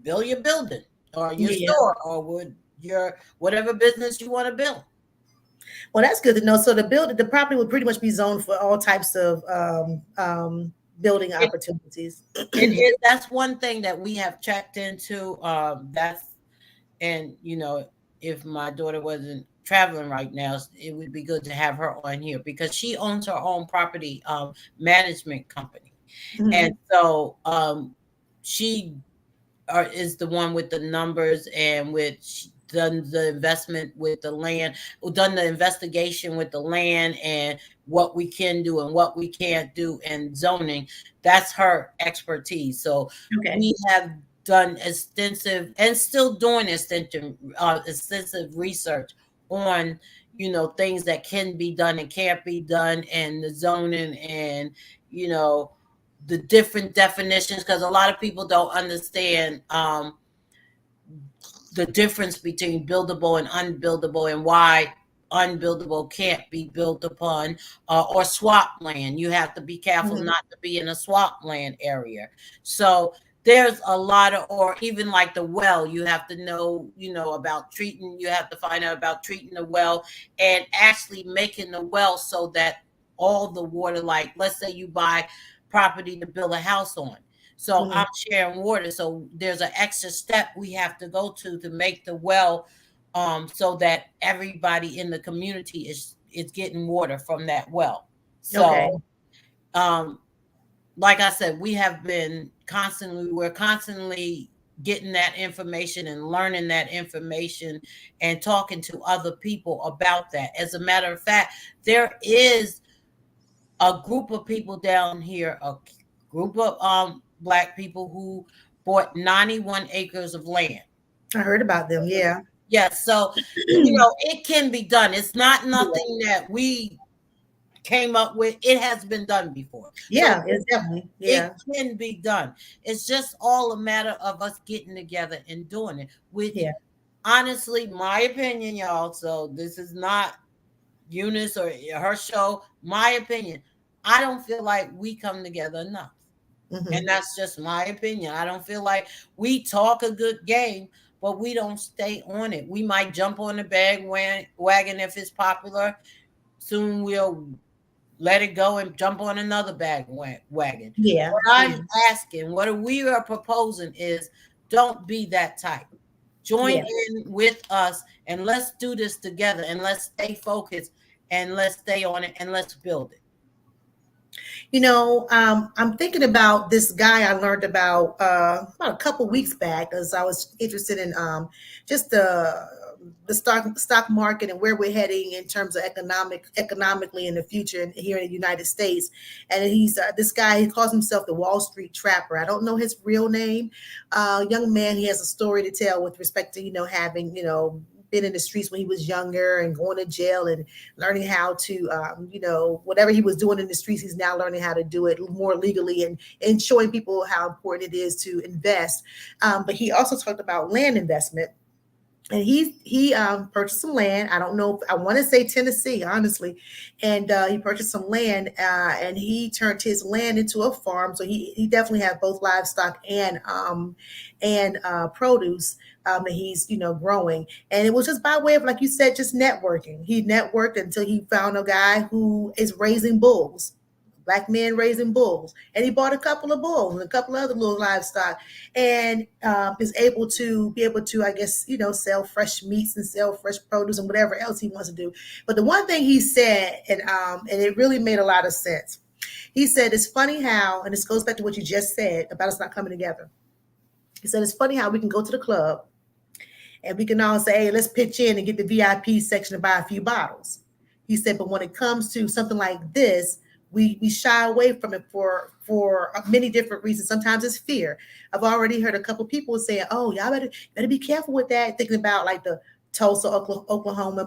build your building or your Yeah. store or would your whatever business you want to build. Well, that's good to know. So the property would pretty much be zoned for all types of building It, opportunities. it is. That's one thing that we have checked into. That's and if my daughter wasn't traveling right now, it would be good to have her on here because she owns her own property management company, and Mhm. so she is the one with the numbers and which done the investment with the land, done the investigation with the land and what we can do and what we can't do and zoning. That's her expertise. So Okay. we have done extensive and still doing extensive research on things that can be done and can't be done and the zoning and you know the different definitions, because a lot of people don't understand the difference between buildable and unbuildable and why unbuildable can't be built upon, or swap land. You have to be careful Mhm. not to be in a swap land area. So there's a lot of, or even like the well, you have to know, about treating, you have to find out about treating the well and actually making the well so that all the water, like let's say you buy property to build a house on. So Mhm. I'm sharing water. So there's an extra step we have to go to make the well, so that everybody in the community is getting water from that well. Okay. So um, like I said, we're constantly getting that information and learning that information and talking to other people about that. As a matter of fact, there is a group of people down here, a group of black people who bought 91 acres of land. I heard about them. Yeah. Yes, so it can be done. It's not nothing that we came up with. It has been done before. So Yeah, it's definitely. it Yeah. can be done. It's just all a matter of us getting together and doing it, which Yeah. honestly, my opinion, y'all. So this is not Eunice or her show. My opinion. I don't feel like we come together enough. And that's just my opinion. I don't feel like we talk a good game, but we don't stay on it. We might jump on the wagon if it's popular. Soon we'll let it go and jump on another wagon. Yeah. What I'm asking, what we are proposing is don't be that type. Join Yeah. in with us and let's do this together and let's stay focused and let's stay on it and let's build it. I'm thinking about this guy I learned about a couple weeks back as I was interested in just the stock market and where we're heading in terms of economically in the future here in the United States. And he's this guy. He calls himself the Wall Street Trapper. I don't know his real name. Young man. He has a story to tell with respect to having been in the streets when he was younger and going to jail and learning how to, whatever he was doing in the streets, he's now learning how to do it more legally and showing people how important it is to invest. But he also talked about land investment. And he purchased some land. I don't know. I want to say Tennessee, honestly. And he purchased some land, and he turned his land into a farm. So he definitely has both livestock and produce that he's growing. And it was just by way of, like you said, just networking. He networked until he found a guy who is raising bulls. Black men raising bulls, and he bought a couple of bulls and a couple of other little livestock, and is able to I guess sell fresh meats and sell fresh produce and whatever else he wants to do. But the one thing he said, and it really made a lot of sense. He said, "It's funny how," and this goes back to what you just said about us not coming together. He said, "It's funny how we can go to the club and we can all say, hey, let's pitch in and get the VIP section and buy a few bottles." He said, "But when it comes to something like this, we shy away from it for many different reasons. Sometimes it's fear." I've already heard a couple people saying, "Oh, y'all better be careful with that," thinking about like the Tulsa, Oklahoma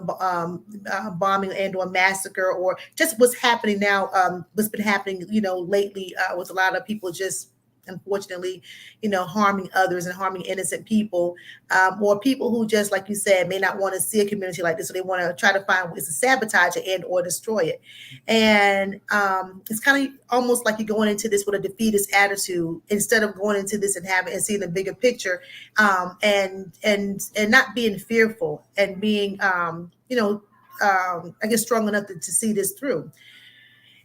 bombing and or massacre, or just what's happening now, what's been happening, lately with a lot of people just unfortunately, harming others and harming innocent people, or people who just, like you said, may not want to see a community like this, so they want to try to find ways to sabotage it and or destroy it. And it's kind of almost like you're going into this with a defeatist attitude instead of going into this and seeing the bigger picture, and not being fearful and being, I guess, strong enough to see this through.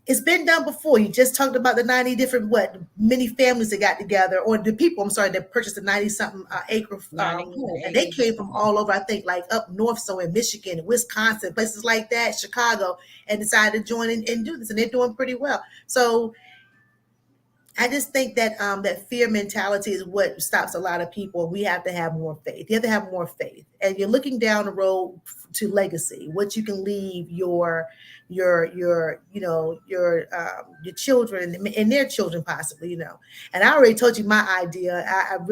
It's been done before. You just talked about the 90 different many families that got together, or the people, I'm sorry, that purchased a 90-something acre home. And they came from all over, I think, like up north, so in Michigan, Wisconsin, places like that, Chicago, and decided to join and do this. And they're doing pretty well. So I just think that that fear mentality is what stops a lot of people. We have to have more faith. You have to have more faith. And you're looking down the road to legacy, what you can leave your children and their children possibly, And I already told you my idea. I've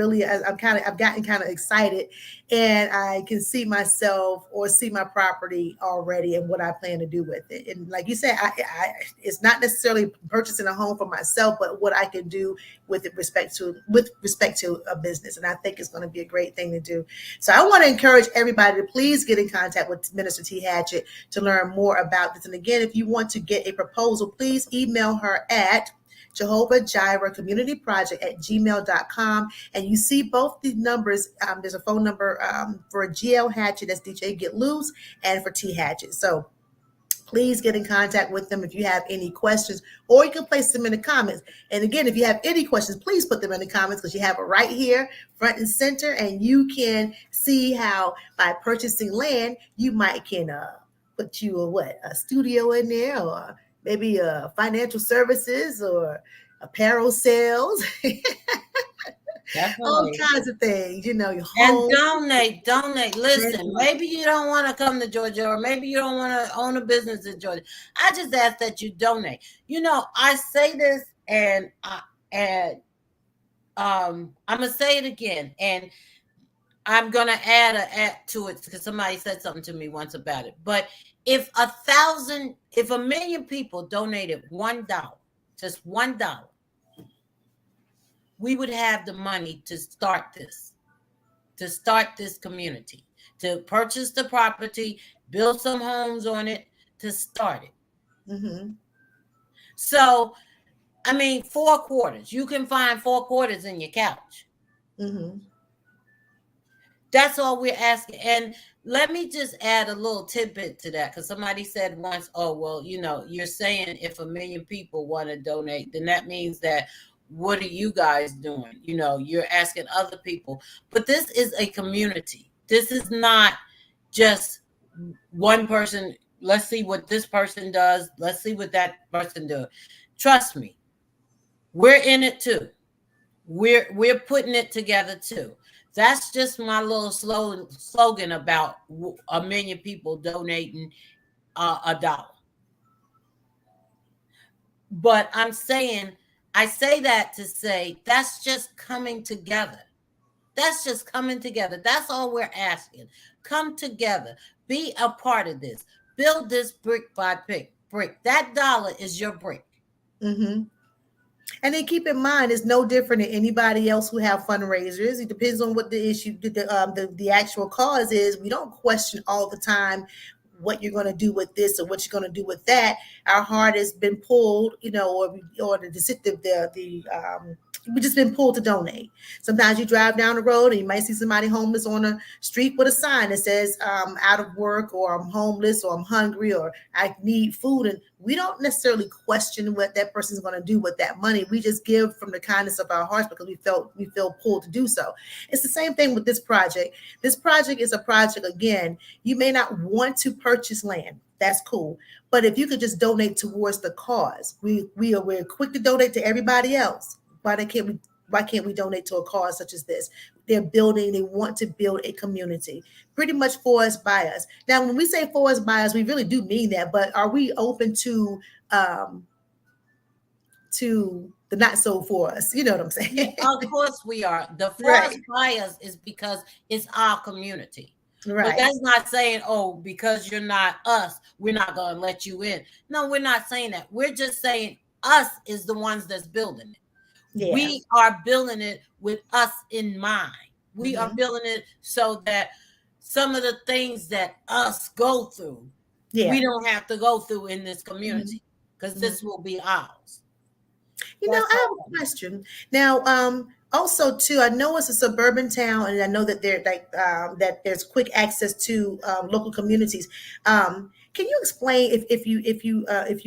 gotten kind of excited, and I can see myself or see my property already and what I plan to do with it. And like you said, it's not necessarily purchasing a home for myself, but what I can do with respect to a business. And I think it's going to be a great thing to do. So I want to encourage everybody to please get in contact with Minister T. Hatchett to learn more about this. And again, if you want to get a proposal, please email her at JEHOVAH JIREH Community Project at gmail.com. And you see both the numbers. There's a phone number for GL Hatchett, that's DJ Get Loose, and for T. Hatchett. So please get in contact with them if you have any questions, or you can place them in the comments. And again, if you have any questions, please put them in the comments, because you have it right here, front and center, and you can see how by purchasing land, you might can put you a studio in there, or maybe financial services or apparel sales. All kinds of things, your home. And donate. Listen, maybe you don't want to come to Georgia, or maybe you don't want to own a business in Georgia. I just ask that you donate. I say this, and I'm gonna say it again, and I'm gonna add to it because somebody said something to me once about it. But if 1 million people donated $1, just $1, we would have the money to start this community, to purchase the property, build some homes on it, to start it. Mm-hmm. So, I mean, 4 quarters. You can find 4 quarters in your couch. Mm-hmm. That's all we're asking. And let me just add a little tidbit to that, because somebody said once, oh, well, you're saying if 1 million people want to donate, then that means that what are you guys doing? You're asking other people. But this is a community. This is not just one person. Let's see what this person does. Let's see what that person does. Trust me, we're in it too. We're putting it together too. That's just my little slogan about 1 million people donating $1. But I say that to say that's just coming together. That's just coming together. That's all we're asking. Come together. Be a part of this. Build this brick by brick. That dollar is your brick. Mm-hmm. And then keep in mind, it's no different than anybody else who have fundraisers. It depends on what the issue, the actual cause is. We don't question all the time what you're going to do with this or what you're going to do with that. Our heart has been pulled, or we just been pulled to donate. Sometimes you drive down the road and you might see somebody homeless on a street with a sign that says out of work, or I'm homeless, or I'm hungry, or I need food. And we don't necessarily question what that person's going to do with that money. We just give from the kindness of our hearts because we feel pulled to do so. It's the same thing with this project. This project is a project, again, you may not want to purchase land. That's cool. But if you could just donate towards the cause, we're quick to donate to everybody else. Why can't we donate to a cause such as this? They want to build a community, pretty much for us, by us. Now, when we say for us, by us, we really do mean that, but are we open to the not so for us? You know what I'm saying? Yeah, of course we are. The for us, by us is because it's our community. Right. But that's not saying, oh, because you're not us, we're not going to let you in. No, we're not saying that. We're just saying us is the ones that's building it. Yeah. We are building it with us in mind. We are building it so that some of the things that us go through, we don't have to go through in this community, because this will be ours. I have a question. Now, also too, I know it's a suburban town, and I know that that there's quick access to local communities. Can you explain, if you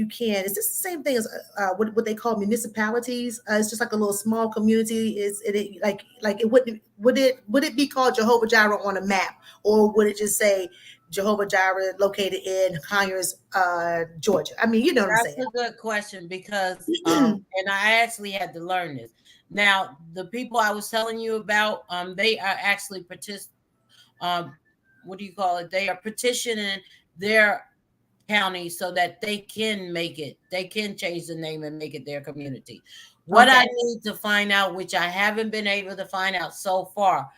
can? Is this the same thing as what they call municipalities? It's just like a little small community. Is it like it would it be called Jehovah Jireh on a map, or would it just say Jehovah Jireh located in Conyers, Georgia? I mean, you know what I'm saying. That's a good question, because and I actually had to learn this. Now, the people I was telling you about, they are actually what do you call it? They are petitioning their county so that they can change the name and make it their community. What I need to find out, which I haven't been able to find out so far,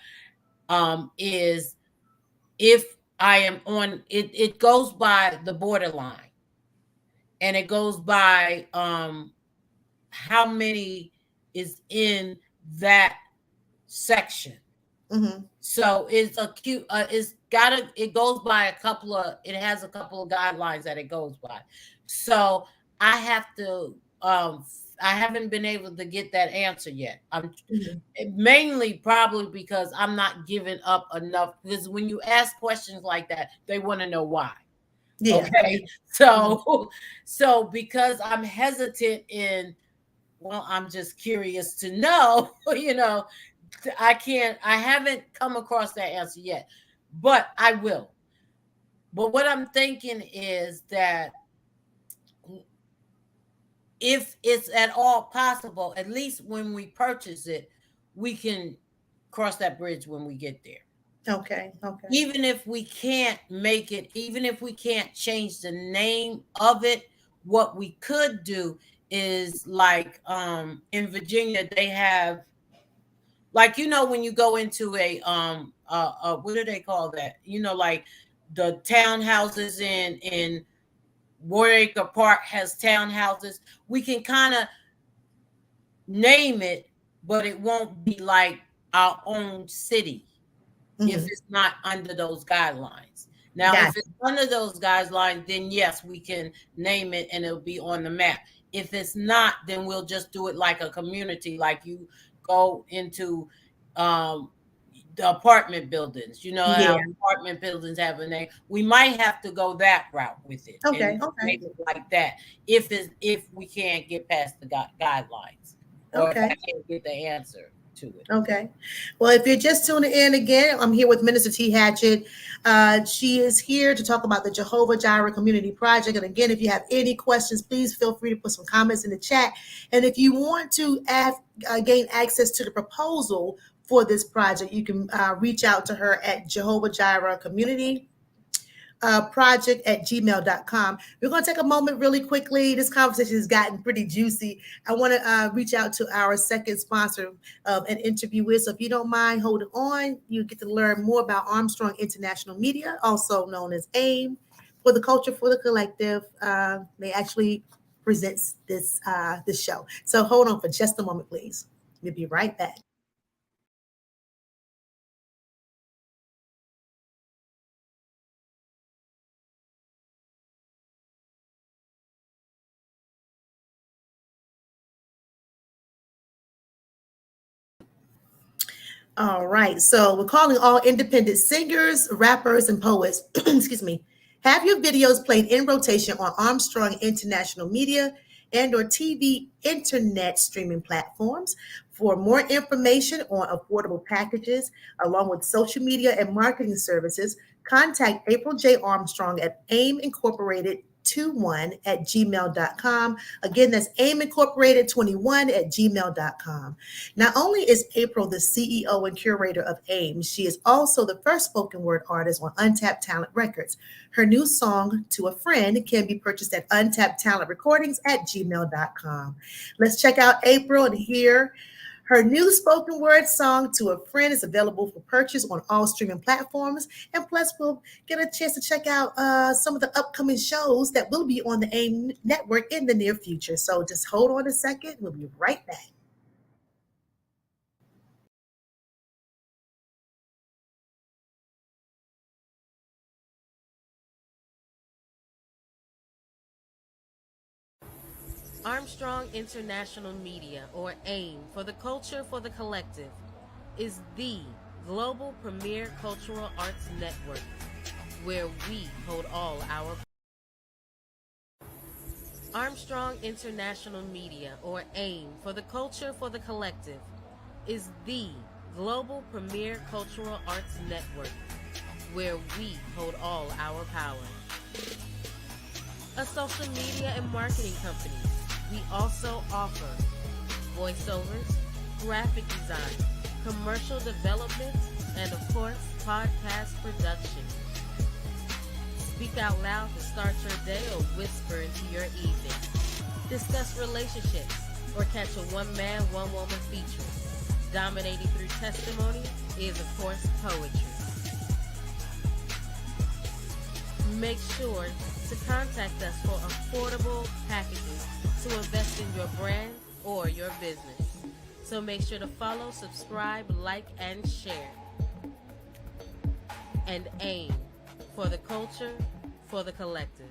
is if I am on it. It goes by the borderline, and it goes by how many is in that section. So it's a cute. It goes by it has a couple of guidelines that it goes by. So I have to. I haven't been able to get that answer yet. I'm mainly probably because I'm not giving up enough. Because when you ask questions like that, they want to know why. Yeah. Okay. So because I'm hesitant I'm just curious to know, I haven't come across that answer yet, but I will. But what I'm thinking is that if it's at all possible, at least when we purchase it, we can cross that bridge when we get there. Okay. Even if we can't make it, even if we can't change the name of it, what we could do is, like, in Virginia, they have, like, when you go into a what do they call that? Like the townhouses in Warwick Park has townhouses. We can kind of name it, but it won't be like our own city if it's not under those guidelines. Now, if it's under those guidelines, then yes, we can name it and it'll be on the map. If it's not, then we'll just do it like a community, like you go into the apartment buildings. You know Yeah. how apartment buildings have a name. We might have to go that route with it and make it like that if we can't get past the guidelines, or if I can't get the answer to it. Okay. Well, if you're just tuning in again, I'm here with Minister T. Hatchett. She is here to talk about the Jehovah Jireh Community Project. And again, if you have any questions, please feel free to put some comments in the chat. And if you want to gain access to the proposal for this project, you can reach out to her at Jehovah Jireh Community project@gmail.com. We're going to take a moment really quickly. This conversation has gotten pretty juicy. I want to reach out to our second sponsor of an interview with. So if you don't mind holding on, you get to learn more about Armstrong International Media, also known as AIM, for the culture, for the collective. They actually presents this show. So hold on for just a moment, please. We'll be right back. All right. So we're calling all independent singers, rappers, and poets, excuse me, have your videos played in rotation on Armstrong International Media and or TV internet streaming platforms. For more information on affordable packages, along with social media and marketing services, contact April J. Armstrong at AIM Incorporated 21@gmail.com. Again, that's AIM Incorporated 21@gmail.com. Not only is April the CEO and curator of AIM, she is also the first spoken word artist on Untapped Talent Records. Her new song, To a Friend, can be purchased at untappedtalentrecordings@gmail.com. Let's check out April and hear her new spoken word song, To a Friend, is available for purchase on all streaming platforms. And plus, we'll get a chance to check out some of the upcoming shows that will be on the AIM network in the near future. So just hold on a second. We'll be right back. Armstrong International Media, or AIM, for the culture, for the collective, is the global premier cultural arts network where we hold all our. Armstrong International Media, or AIM, for the culture, for the collective, is the global premier cultural arts network where we hold all our power. A social media and marketing company. We also offer voiceovers, graphic design, commercial development, and of course, podcast production. Speak out loud to start your day or whisper into your evening. Discuss relationships or catch a one-man, one-woman feature. Dominating through testimony is, of course, poetry. Make sure to contact us for affordable packages to invest in your brand or your business. So make sure to follow, subscribe, like, and share. And AIM, for the culture, for the collective.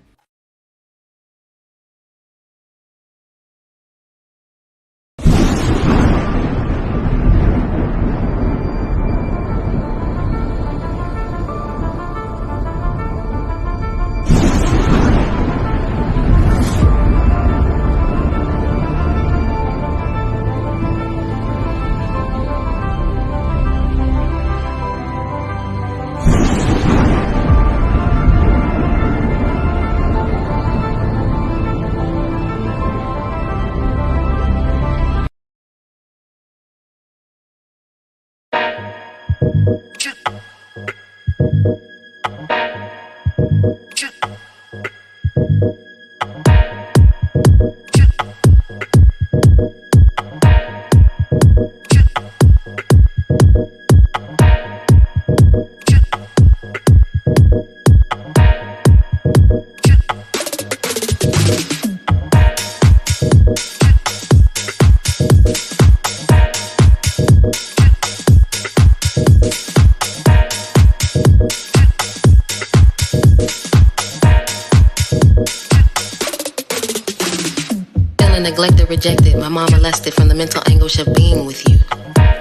neglected, rejected. My mom molested from the mental anguish of being with you.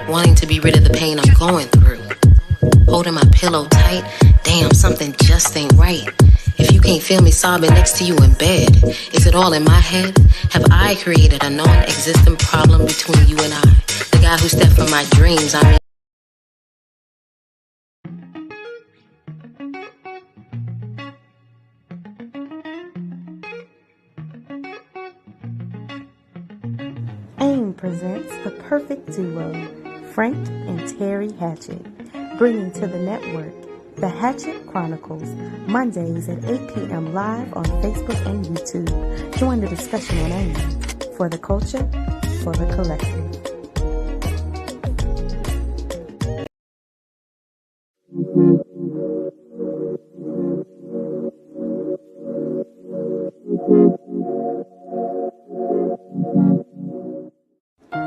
Wanting to be rid of the pain I'm going through. Holding my pillow tight. Damn, something just ain't right. If you can't feel me sobbing next to you in bed, is it all in my head? Have I created a non-existent problem between you and I? The guy who stepped from my dreams, I mean. AIM presents the perfect duo, Frank and Terry Hatchett, bringing to the network the Hatchett Chronicles, Mondays at 8 p.m. live on Facebook and YouTube. Join the discussion on AIM, for the culture, for the collective.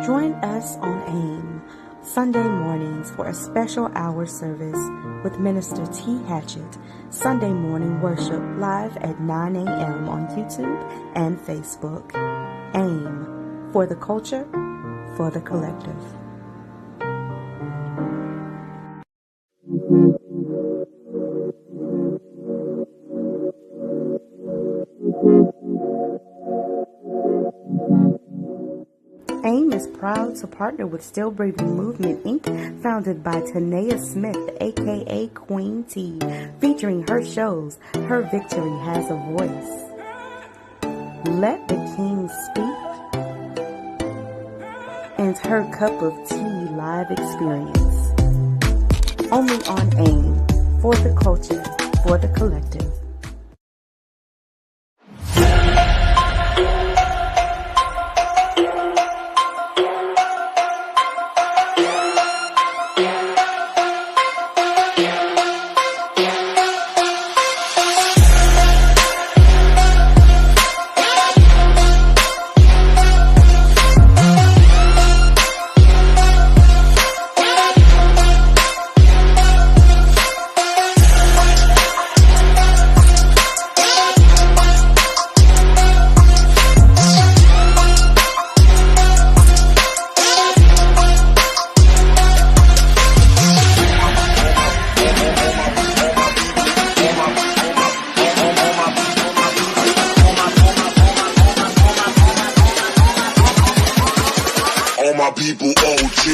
Join us on AIM Sunday mornings for a special hour service with Minister T. Hatchett. Sunday morning worship live at 9 a.m. on YouTube and Facebook. AIM, for the culture, for the collective. AIM is proud to partner with Still Breathing Movement, Inc., founded by Tanea Smith, a.k.a. Queen T, featuring her shows, Her Victory Has a Voice, Let the King Speak, and Her Cup of Tea live experience. Only on AIM, for the culture, for the collective. People, OG.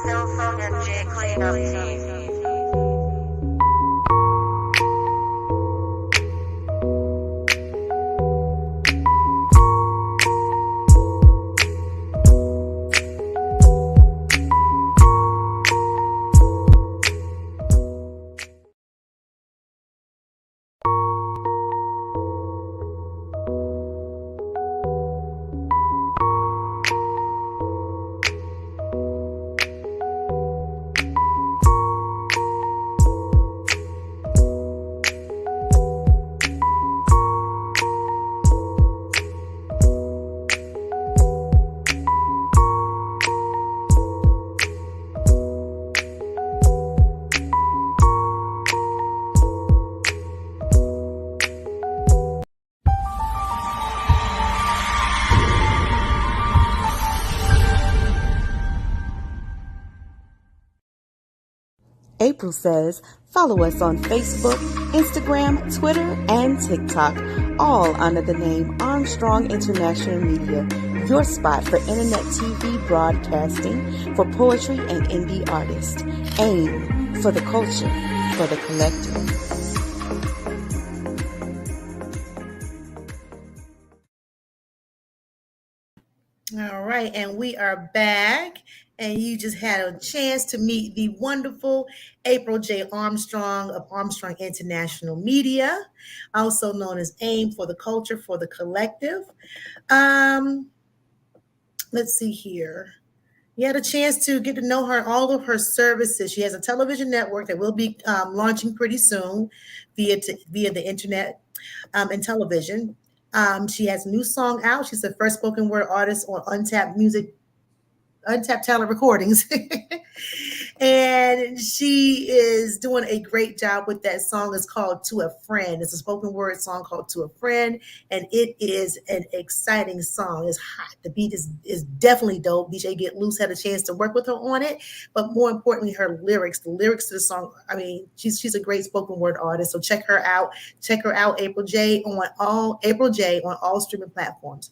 Cell phone and J cleanup team. April says, follow us on Facebook, Instagram, Twitter, and TikTok, all under the name Armstrong International Media, your spot for internet TV broadcasting for poetry and indie artists. AIM, for the culture, for the collective. All right, and we are back, and you just had a chance to meet the wonderful April J. Armstrong of Armstrong International Media, also known as AIM, for the culture, for the collective. Let's see here. You had a chance to get to know her, all of her services. She has a television network that will be launching pretty soon via the internet and television. She has a new song out. She's the first spoken word artist on Untapped Talent Recordings. And she is doing a great job with that song. It's called To a Friend. It's a spoken word song called To a Friend, and it is an exciting song. It's hot. The beat is definitely dope. DJ Get Loose had a chance to work with her on it, but more importantly, the lyrics to the song. I mean, she's a great spoken word artist. So check her out. Check her out, April J on all streaming platforms.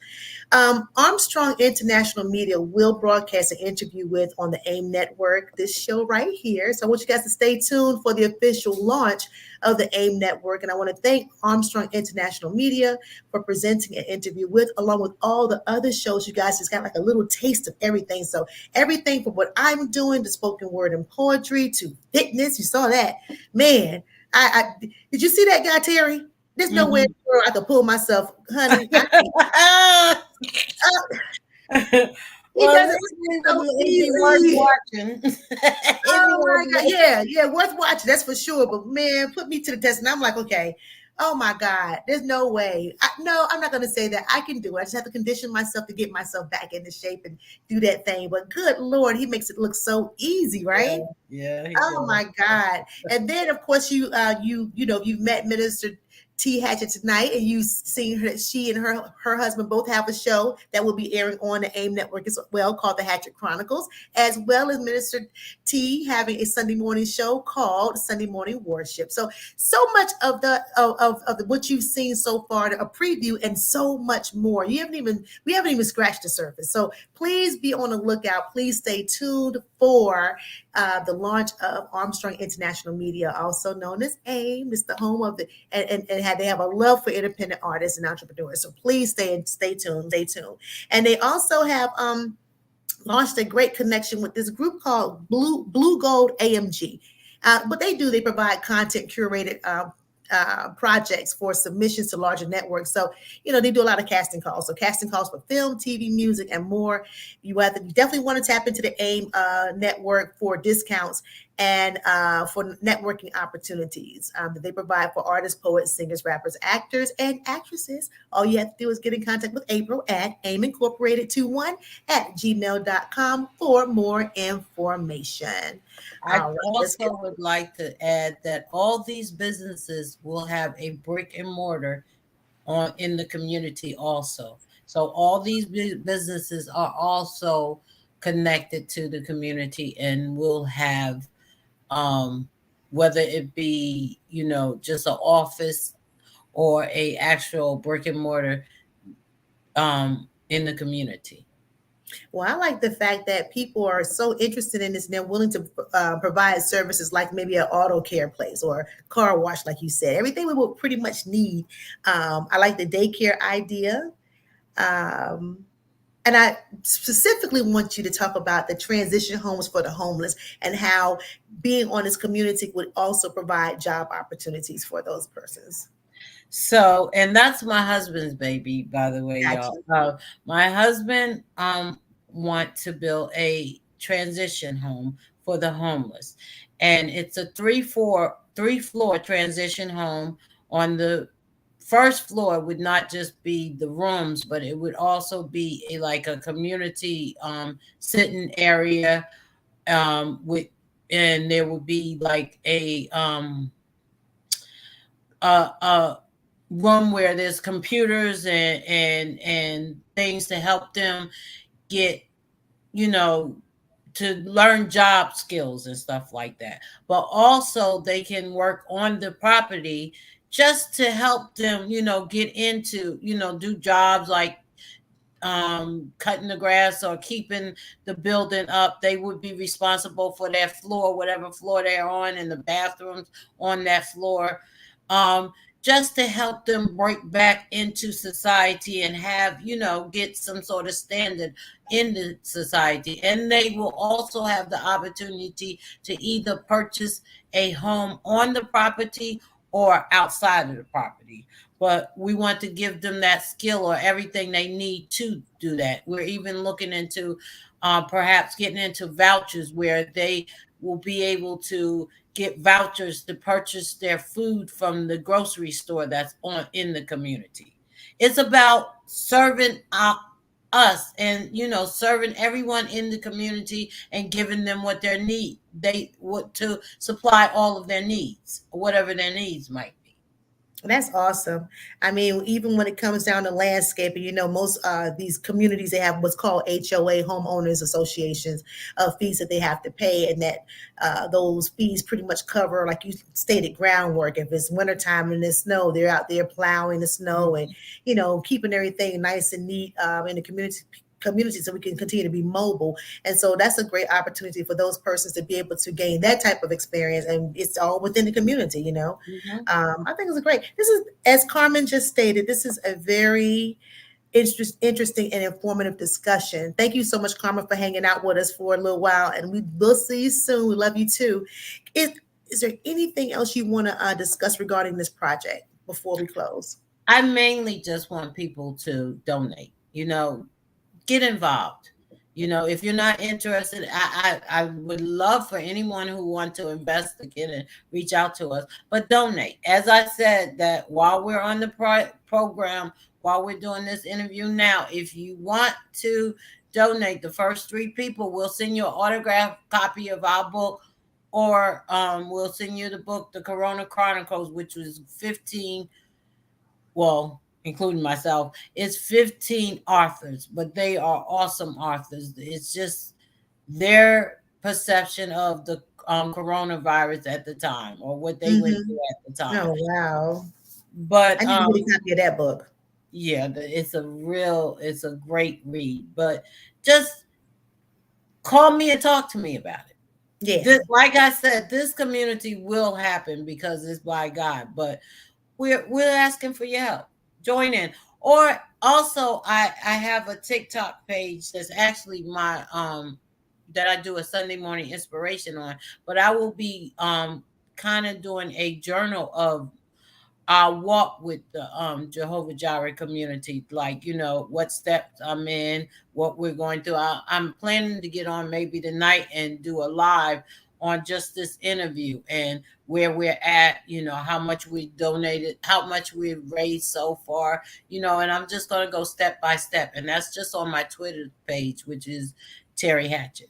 Armstrong International Media will broadcast an interview with on the AIM Network, this show right here. So I want you guys to stay tuned for the official launch of the AIM Network. And I want to thank Armstrong International Media for presenting an interview with, along with all the other shows. You guys just got like a little taste of everything. So everything from what I'm doing to spoken word and poetry to fitness. You saw that. Man, I did you see that guy, Terry? There's no way I could pull myself, honey. He Well, does it so easy. watching. Oh my God. Yeah, worth watching. That's for sure. But man, put me to the test. And I'm like, okay, oh my God, there's no way. No, I'm not going to say that. I can do it. I just have to condition myself to get myself back into shape and do that thing. But good Lord, he makes it look so easy, right? Yeah. Oh my God. And then of course you've met Minister T. Hatchett tonight, and you've seen her. She and her husband both have a show that will be airing on the AIM Network as well, called the Hatchett Chronicles, as well as Minister T having a Sunday morning show called Sunday Morning Worship. So much of the what you've seen so far, a preview, and so much more. We haven't even scratched the surface. So please be on the lookout. Please stay tuned for the launch of Armstrong International Media, also known as AIM. It's the home of the and they have a love for independent artists and entrepreneurs. So please stay tuned. And they also have launched a great connection with this group called Blue Gold AMG. What they do, they provide content curated projects for submissions to larger networks. So, they do a lot of casting calls. So casting calls for film, TV, music, and more. You definitely want to tap into the AIM network for discounts and for networking opportunities that they provide for artists, poets, singers, rappers, actors, and actresses. All you have to do is get in contact with April at aimincorporated21@gmail.com for more information. I also would like to add that all these businesses will have a brick and mortar in the community also. So all these businesses are also connected to the community and will have whether it be just an office or a actual brick and mortar in the community. Well, I like the fact that people are so interested in this and they're willing to provide services like maybe an auto care place or car wash, like you said. Everything we will pretty much need. I like the daycare idea. And I specifically want you to talk about the transition homes for the homeless and how being on this community would also provide job opportunities for those persons. So, and that's my husband's baby, by the way, y'all. My husband want to build a transition home for the homeless, and it's a three-floor transition home. On the first floor would not just be the rooms, but it would also be a community sitting area with, and there would be like a room where there's computers and things to help them get, to learn job skills and stuff like that. But also they can work on the property just to help them, get into, do jobs like cutting the grass or keeping the building up. They would be responsible for that floor, whatever floor they're on, and the bathrooms on that floor. Just to help them break back into society and have, get some sort of standard in the society. And they will also have the opportunity to either purchase a home on the property or outside of the property. But we want to give them that skill or everything they need to do that. We're even looking into perhaps getting into vouchers where they will be able to get vouchers to purchase their food from the grocery store that's on in the community. It's about serving us and serving everyone in the community and giving them what their need they want to supply all of their needs, whatever their needs might be. That's awesome. I mean, even when it comes down to landscaping, most these communities, they have what's called HOA, homeowners associations, fees that they have to pay, and that those fees pretty much cover, like you stated, groundwork. If it's wintertime and there's snow, they're out there plowing the snow and keeping everything nice and neat in the community so we can continue to be mobile. And so that's a great opportunity for those persons to be able to gain that type of experience, and it's all within the community. I think it's a great, this is, as Carmen just stated, this is a very interesting and informative discussion. Thank you so much, Carmen, for hanging out with us for a little while, and we will see you soon. We love you too. Is there anything else you want to discuss regarding this project before we close? I mainly just want people to donate, get involved. If you're not interested, I would love for anyone who wants to investigate and reach out to us, but donate. As I said, that while we're on the program, while we're doing this interview now, if you want to donate, the first 3 people, we'll send you an autographed copy of our book, or we'll send you the book, The Corona Chronicles, which was 15, well, including myself, it's 15 authors, but they are awesome authors. It's just their perception of the coronavirus at the time, or what they went through at the time. Oh, wow. But I need to get a copy of that book. Yeah, it's a great read. But just call me and talk to me about it. Yeah. Like I said, this community will happen because it's by God, but we're asking for your help. Join in. Or also, I have a TikTok page that's actually my that I do a Sunday morning inspiration on, but I will be kind of doing a journal of our walk with the Jehovah Jireh community, like what steps I'm in, what we're going through. I'm planning to get on maybe tonight and do a live on just this interview and where we're at, how much we donated, how much we've raised so far, and I'm just going to go step by step. And that's just on my Twitter page, which is Terry Hatchett.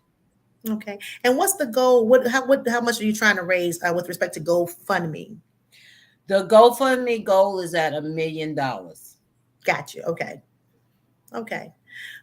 Okay. And what's the goal? How much are you trying to raise with respect to GoFundMe? The GoFundMe goal is at $1 million. Got you. Okay.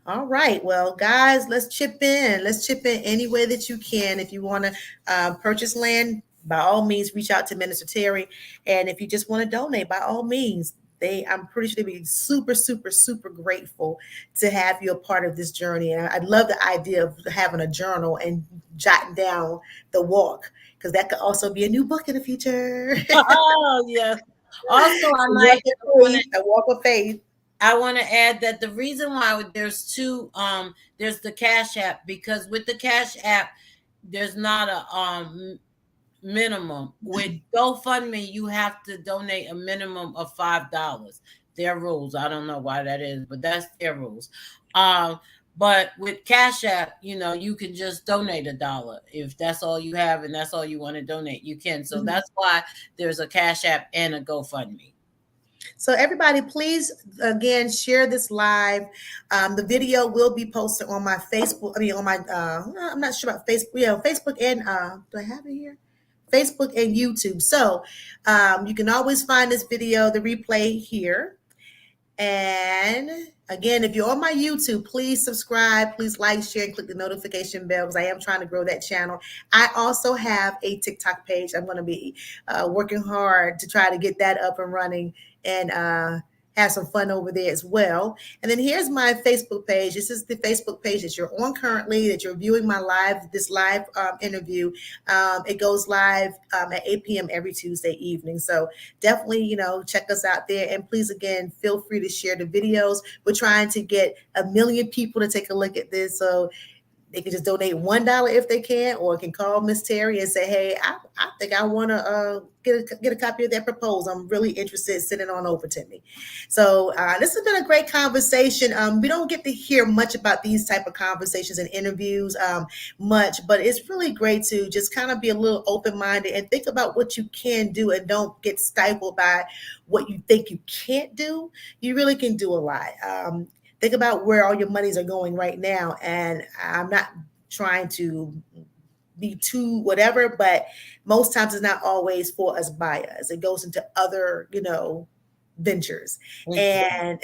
All right. Well, guys, let's chip in. Let's chip in any way that you can. If you want to purchase land, by all means, reach out to Minister Terry. And if you just want to donate, by all means, I'm pretty sure they'd be super, super, super grateful to have you a part of this journey. And I love the idea of having a journal and jotting down the walk, because that could also be a new book in the future. Oh, yeah. Also, a walk of faith. I want to add that the reason why there's there's the Cash App, because with the Cash App, there's not a minimum. With GoFundMe, you have to donate a minimum of $5. Their rules. I don't know why that is, but that's their rules. But with Cash App, you can just donate $1. If that's all you have and that's all you want to donate, you can. So that's why there's a Cash App and a GoFundMe. So everybody, please, again, share this live. The video will be posted on my Facebook. On my, I'm not sure about Facebook. Yeah, Facebook and, do I have it here? Facebook and YouTube. So you can always find this video, the replay here. And again, if you're on my YouTube, please subscribe, please like, share, and click the notification bell, because I am trying to grow that channel. I also have a TikTok page. I'm going to be working hard to try to get that up and running and have some fun over there as well. And then here's my Facebook page. This is the Facebook page that you're on currently, that you're viewing this live interview. It goes live at 8 p.m. every Tuesday evening. So definitely, check us out there. And please, again, feel free to share the videos. We're trying to get 1 million people to take a look at this. So They can just donate $1 if they can, or can call Miss Terry and say, "Hey, I think I want to get a copy of that proposal. I'm really interested. Send it on over to me." So this has been a great conversation. We don't get to hear much about these type of conversations and interviews much, but it's really great to just kind of be a little open minded and think about what you can do, and don't get stifled by what you think you can't do. You really can do a lot. Think about where all your monies are going right now. And I'm not trying to be too whatever, but most times it's not always for us by us. It goes into other, ventures. And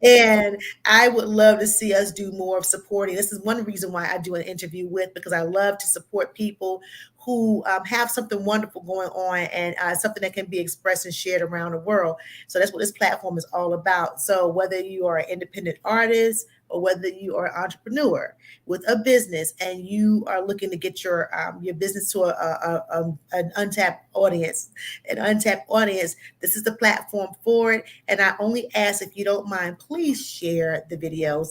and I would love to see us do more of supporting. This is one reason why I do an interview with, because I love to support people who have something wonderful going on, and something that can be expressed and shared around the world. So that's what this platform is all about. So whether you are an independent artist, or whether you are an entrepreneur with a business and you are looking to get your business to an untapped audience, this is the platform for it. And I only ask, if you don't mind, please share the videos,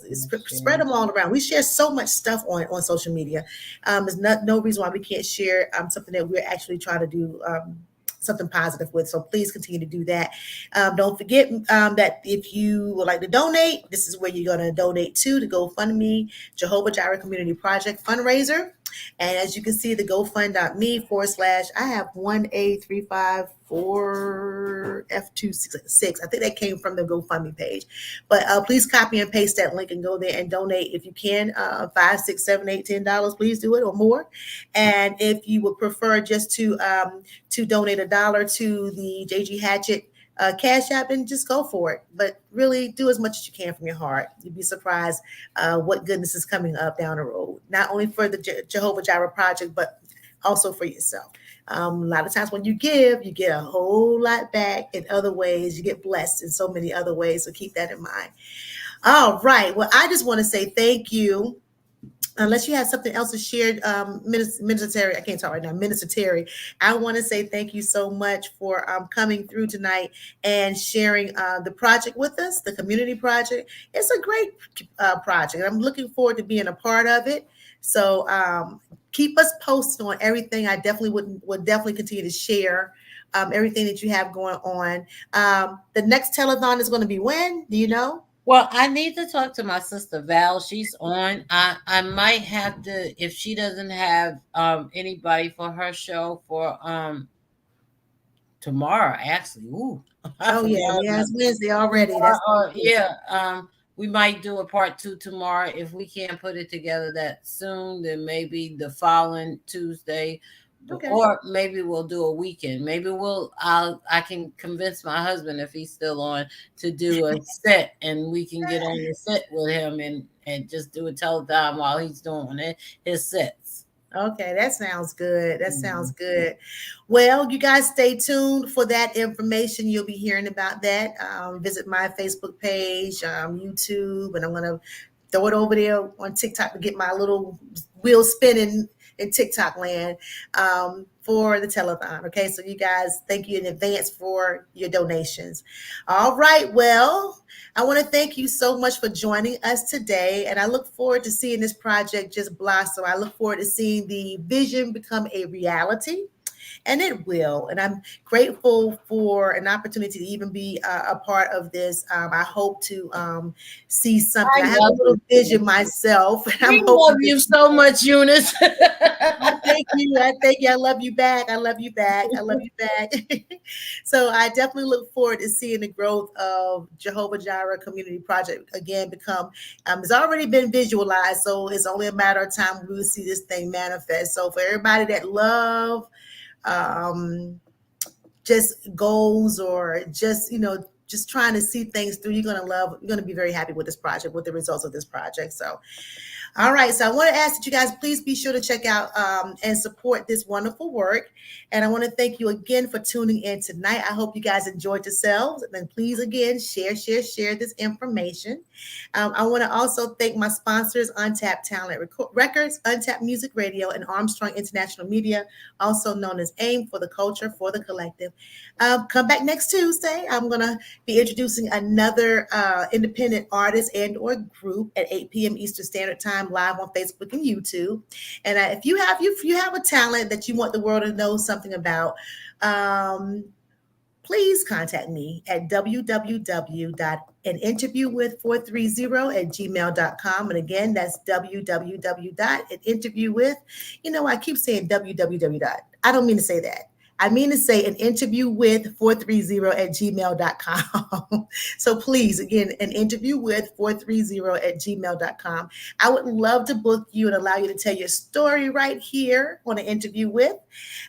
spread them all around. We share so much stuff on social media. There's no reason why we can't share something that we're actually trying to do something positive with. So please continue to do that. Don't forget that if you would like to donate, this is where you're going to donate to the GoFundMe Jehovah Jireh Community Project fundraiser. And as you can see, the GoFund.me / I have 1A354F266. I think that came from the GoFundMe page. But please copy and paste that link and go there and donate if you can. $5, $6, $7, $8, $10. Please do it, or more. And if you would prefer just to donate $1 to the JG Hatchett Cash App, and just go for it. But really do as much as you can from your heart. You'd be surprised what goodness is coming up down the road, not only for the Jehovah Jireh Project, but also for yourself. A lot of times when you give, you get a whole lot back in other ways. You get blessed in so many other ways. So keep that in mind. All right. Well, I just want to say thank you. Unless you have something else to share, Minister Terry, I can't talk right now. Minister Terry, I want to say thank you so much for coming through tonight and sharing the project with us, the community project. It's a great project. I'm looking forward to being a part of it. So keep us posted on everything. I definitely would definitely continue to share everything that you have going on. The next telethon is going to be when? Do you know? Well, I need to talk to my sister Val. She's on. I might have to, if she doesn't have anybody for her show for tomorrow, actually. Ooh. Oh yeah, it's Wednesday already. That's we might do a part 2 tomorrow. If we can't put it together that soon, then maybe the following Tuesday. Okay. Or maybe we'll do a weekend. Maybe I can convince my husband, if he's still on, to do a set, and we can get on the set with him and just do a telethon while he's doing his sets. Okay, that sounds good. That sounds good. Well, you guys stay tuned for that information. You'll be hearing about that. Visit my Facebook page, YouTube, and I'm going to throw it over there on TikTok to get my little wheel spinning in TikTok land for the telethon. Okay, so you guys, thank you in advance for your donations. All right, well, I want to thank you so much for joining us today, and I look forward to seeing this project just blossom. I look forward to seeing the vision become a reality. And it will. And I'm grateful for an opportunity to even be a part of this. I hope to see something. I have a little vision myself. I love you so much, Eunice. I thank you. I love you back. So I definitely look forward to seeing the growth of Jehovah Jireh Community Project again become. It's already been visualized, so it's only a matter of time when we will see this thing manifest. So for everybody that love just goals, or just trying to see things through, you're going to be very happy with this project, with the results of this project. So all right, so I want to ask that you guys please be sure to check out and support this wonderful work. And I want to thank you again for tuning in tonight. I hope you guys enjoyed yourselves. And then please, again, share this information. I want to also thank my sponsors, Untapped Talent Records, Untapped Music Radio, and Armstrong International Media, also known as AIM, for the culture, for the collective. Come back next Tuesday. I'm going to be introducing another independent artist and or group at 8 p.m. Eastern Standard Time. time live on Facebook and YouTube. And if you have a talent that you want the world to know something about, please contact me at www.aninterviewwith430@gmail.com. And again, that's www.aninterviewwith. I keep saying www. I don't mean to say that. I mean to say an interview with 430@gmail.com. So please, again, an interview with 430@gmail.com. I would love to book you and allow you to tell your story right here on an interview with.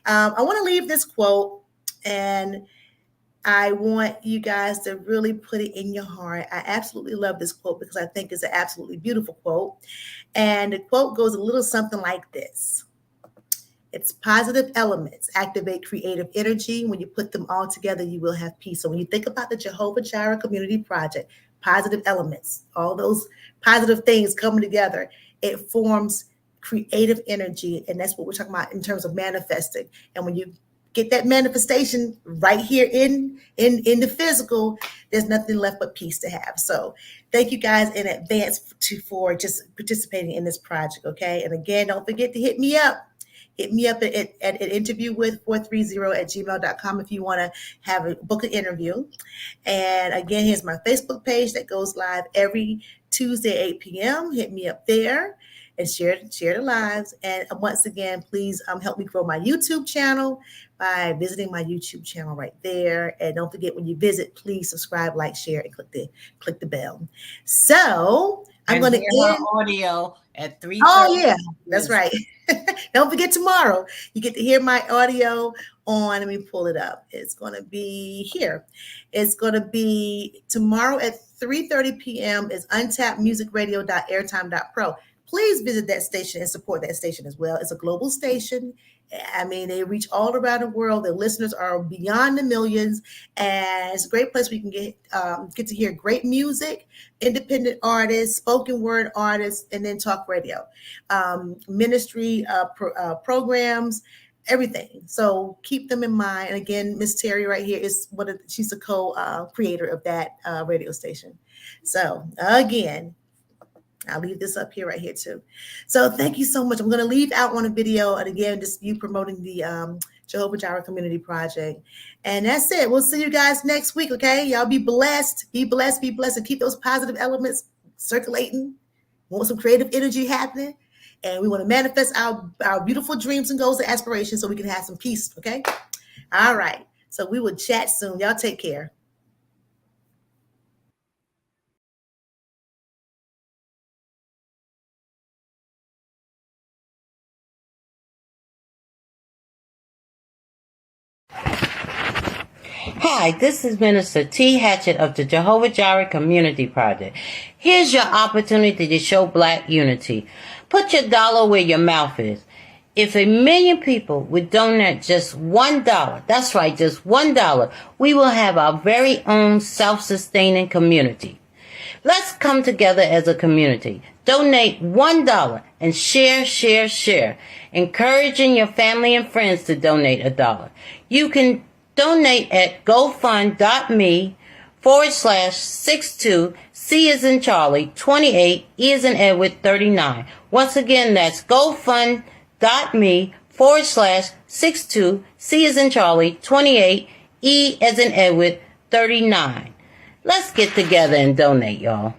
I want to leave this quote, and I want you guys to really put it in your heart. I absolutely love this quote because I think it's an absolutely beautiful quote. And the quote goes a little something like this. It's positive elements activate creative energy. When you put them all together, you will have peace. So when you think about the Jehovah Jireh Community Project, positive elements, all those positive things coming together, it forms creative energy. And that's what we're talking about in terms of manifesting. And when you get that manifestation right here in the physical, there's nothing left but peace to have. So thank you guys in advance for just participating in this project, okay? And again, don't forget to hit me up. Hit me up at an interview with 430@gmail.com if you want to have a book an interview. And again, here's my Facebook page that goes live every Tuesday, 8 p.m. Hit me up there and share the lives. And once again, please help me grow my YouTube channel by visiting my YouTube channel right there. And don't forget, when you visit, please subscribe, like, share, and click the bell. So I'm going to end audio at 3:30. Oh yeah, that's right. Don't forget tomorrow. You get to hear my audio on. Let me pull it up. It's going to be here. It's going to be tomorrow at 3:30 p.m. is untappedmusicradio.airtime.pro. Please visit that station and support that station as well. It's a global station. I mean, they reach all around the world. The listeners are beyond the millions, and it's a great place where you can get to hear great music, independent artists, spoken word artists, and then talk radio, ministry programs, everything. So keep them in mind. And again, Miss Terry right here is she's the co-creator of that radio station. So again, I'll leave this up here right here too. So thank you so much. I'm going to leave out on a video. And again, just you promoting the Jehovah Jireh Community Project. And that's it. We'll see you guys next week. Okay. Y'all be blessed. Be blessed. Be blessed. And keep those positive elements circulating. We want some creative energy happening. And we want to manifest our beautiful dreams and goals and aspirations so we can have some peace. Okay. All right. So we will chat soon. Y'all take care. Hi, this is Minister T. Hatchett of the Jehovah Jireh Community Project. Here's your opportunity to show Black unity. Put your dollar where your mouth is. If 1 million people would donate just $1, that's right, just $1, we will have our very own self-sustaining community. Let's come together as a community. Donate $1 and share, encouraging your family and friends to donate $1. You can donate at gofund.me/62 C as in Charlie 28 E as in Edward 39. Once again, that's gofund.me/62 C as in Charlie 28 E as in Edward 39. Let's get together and donate, y'all.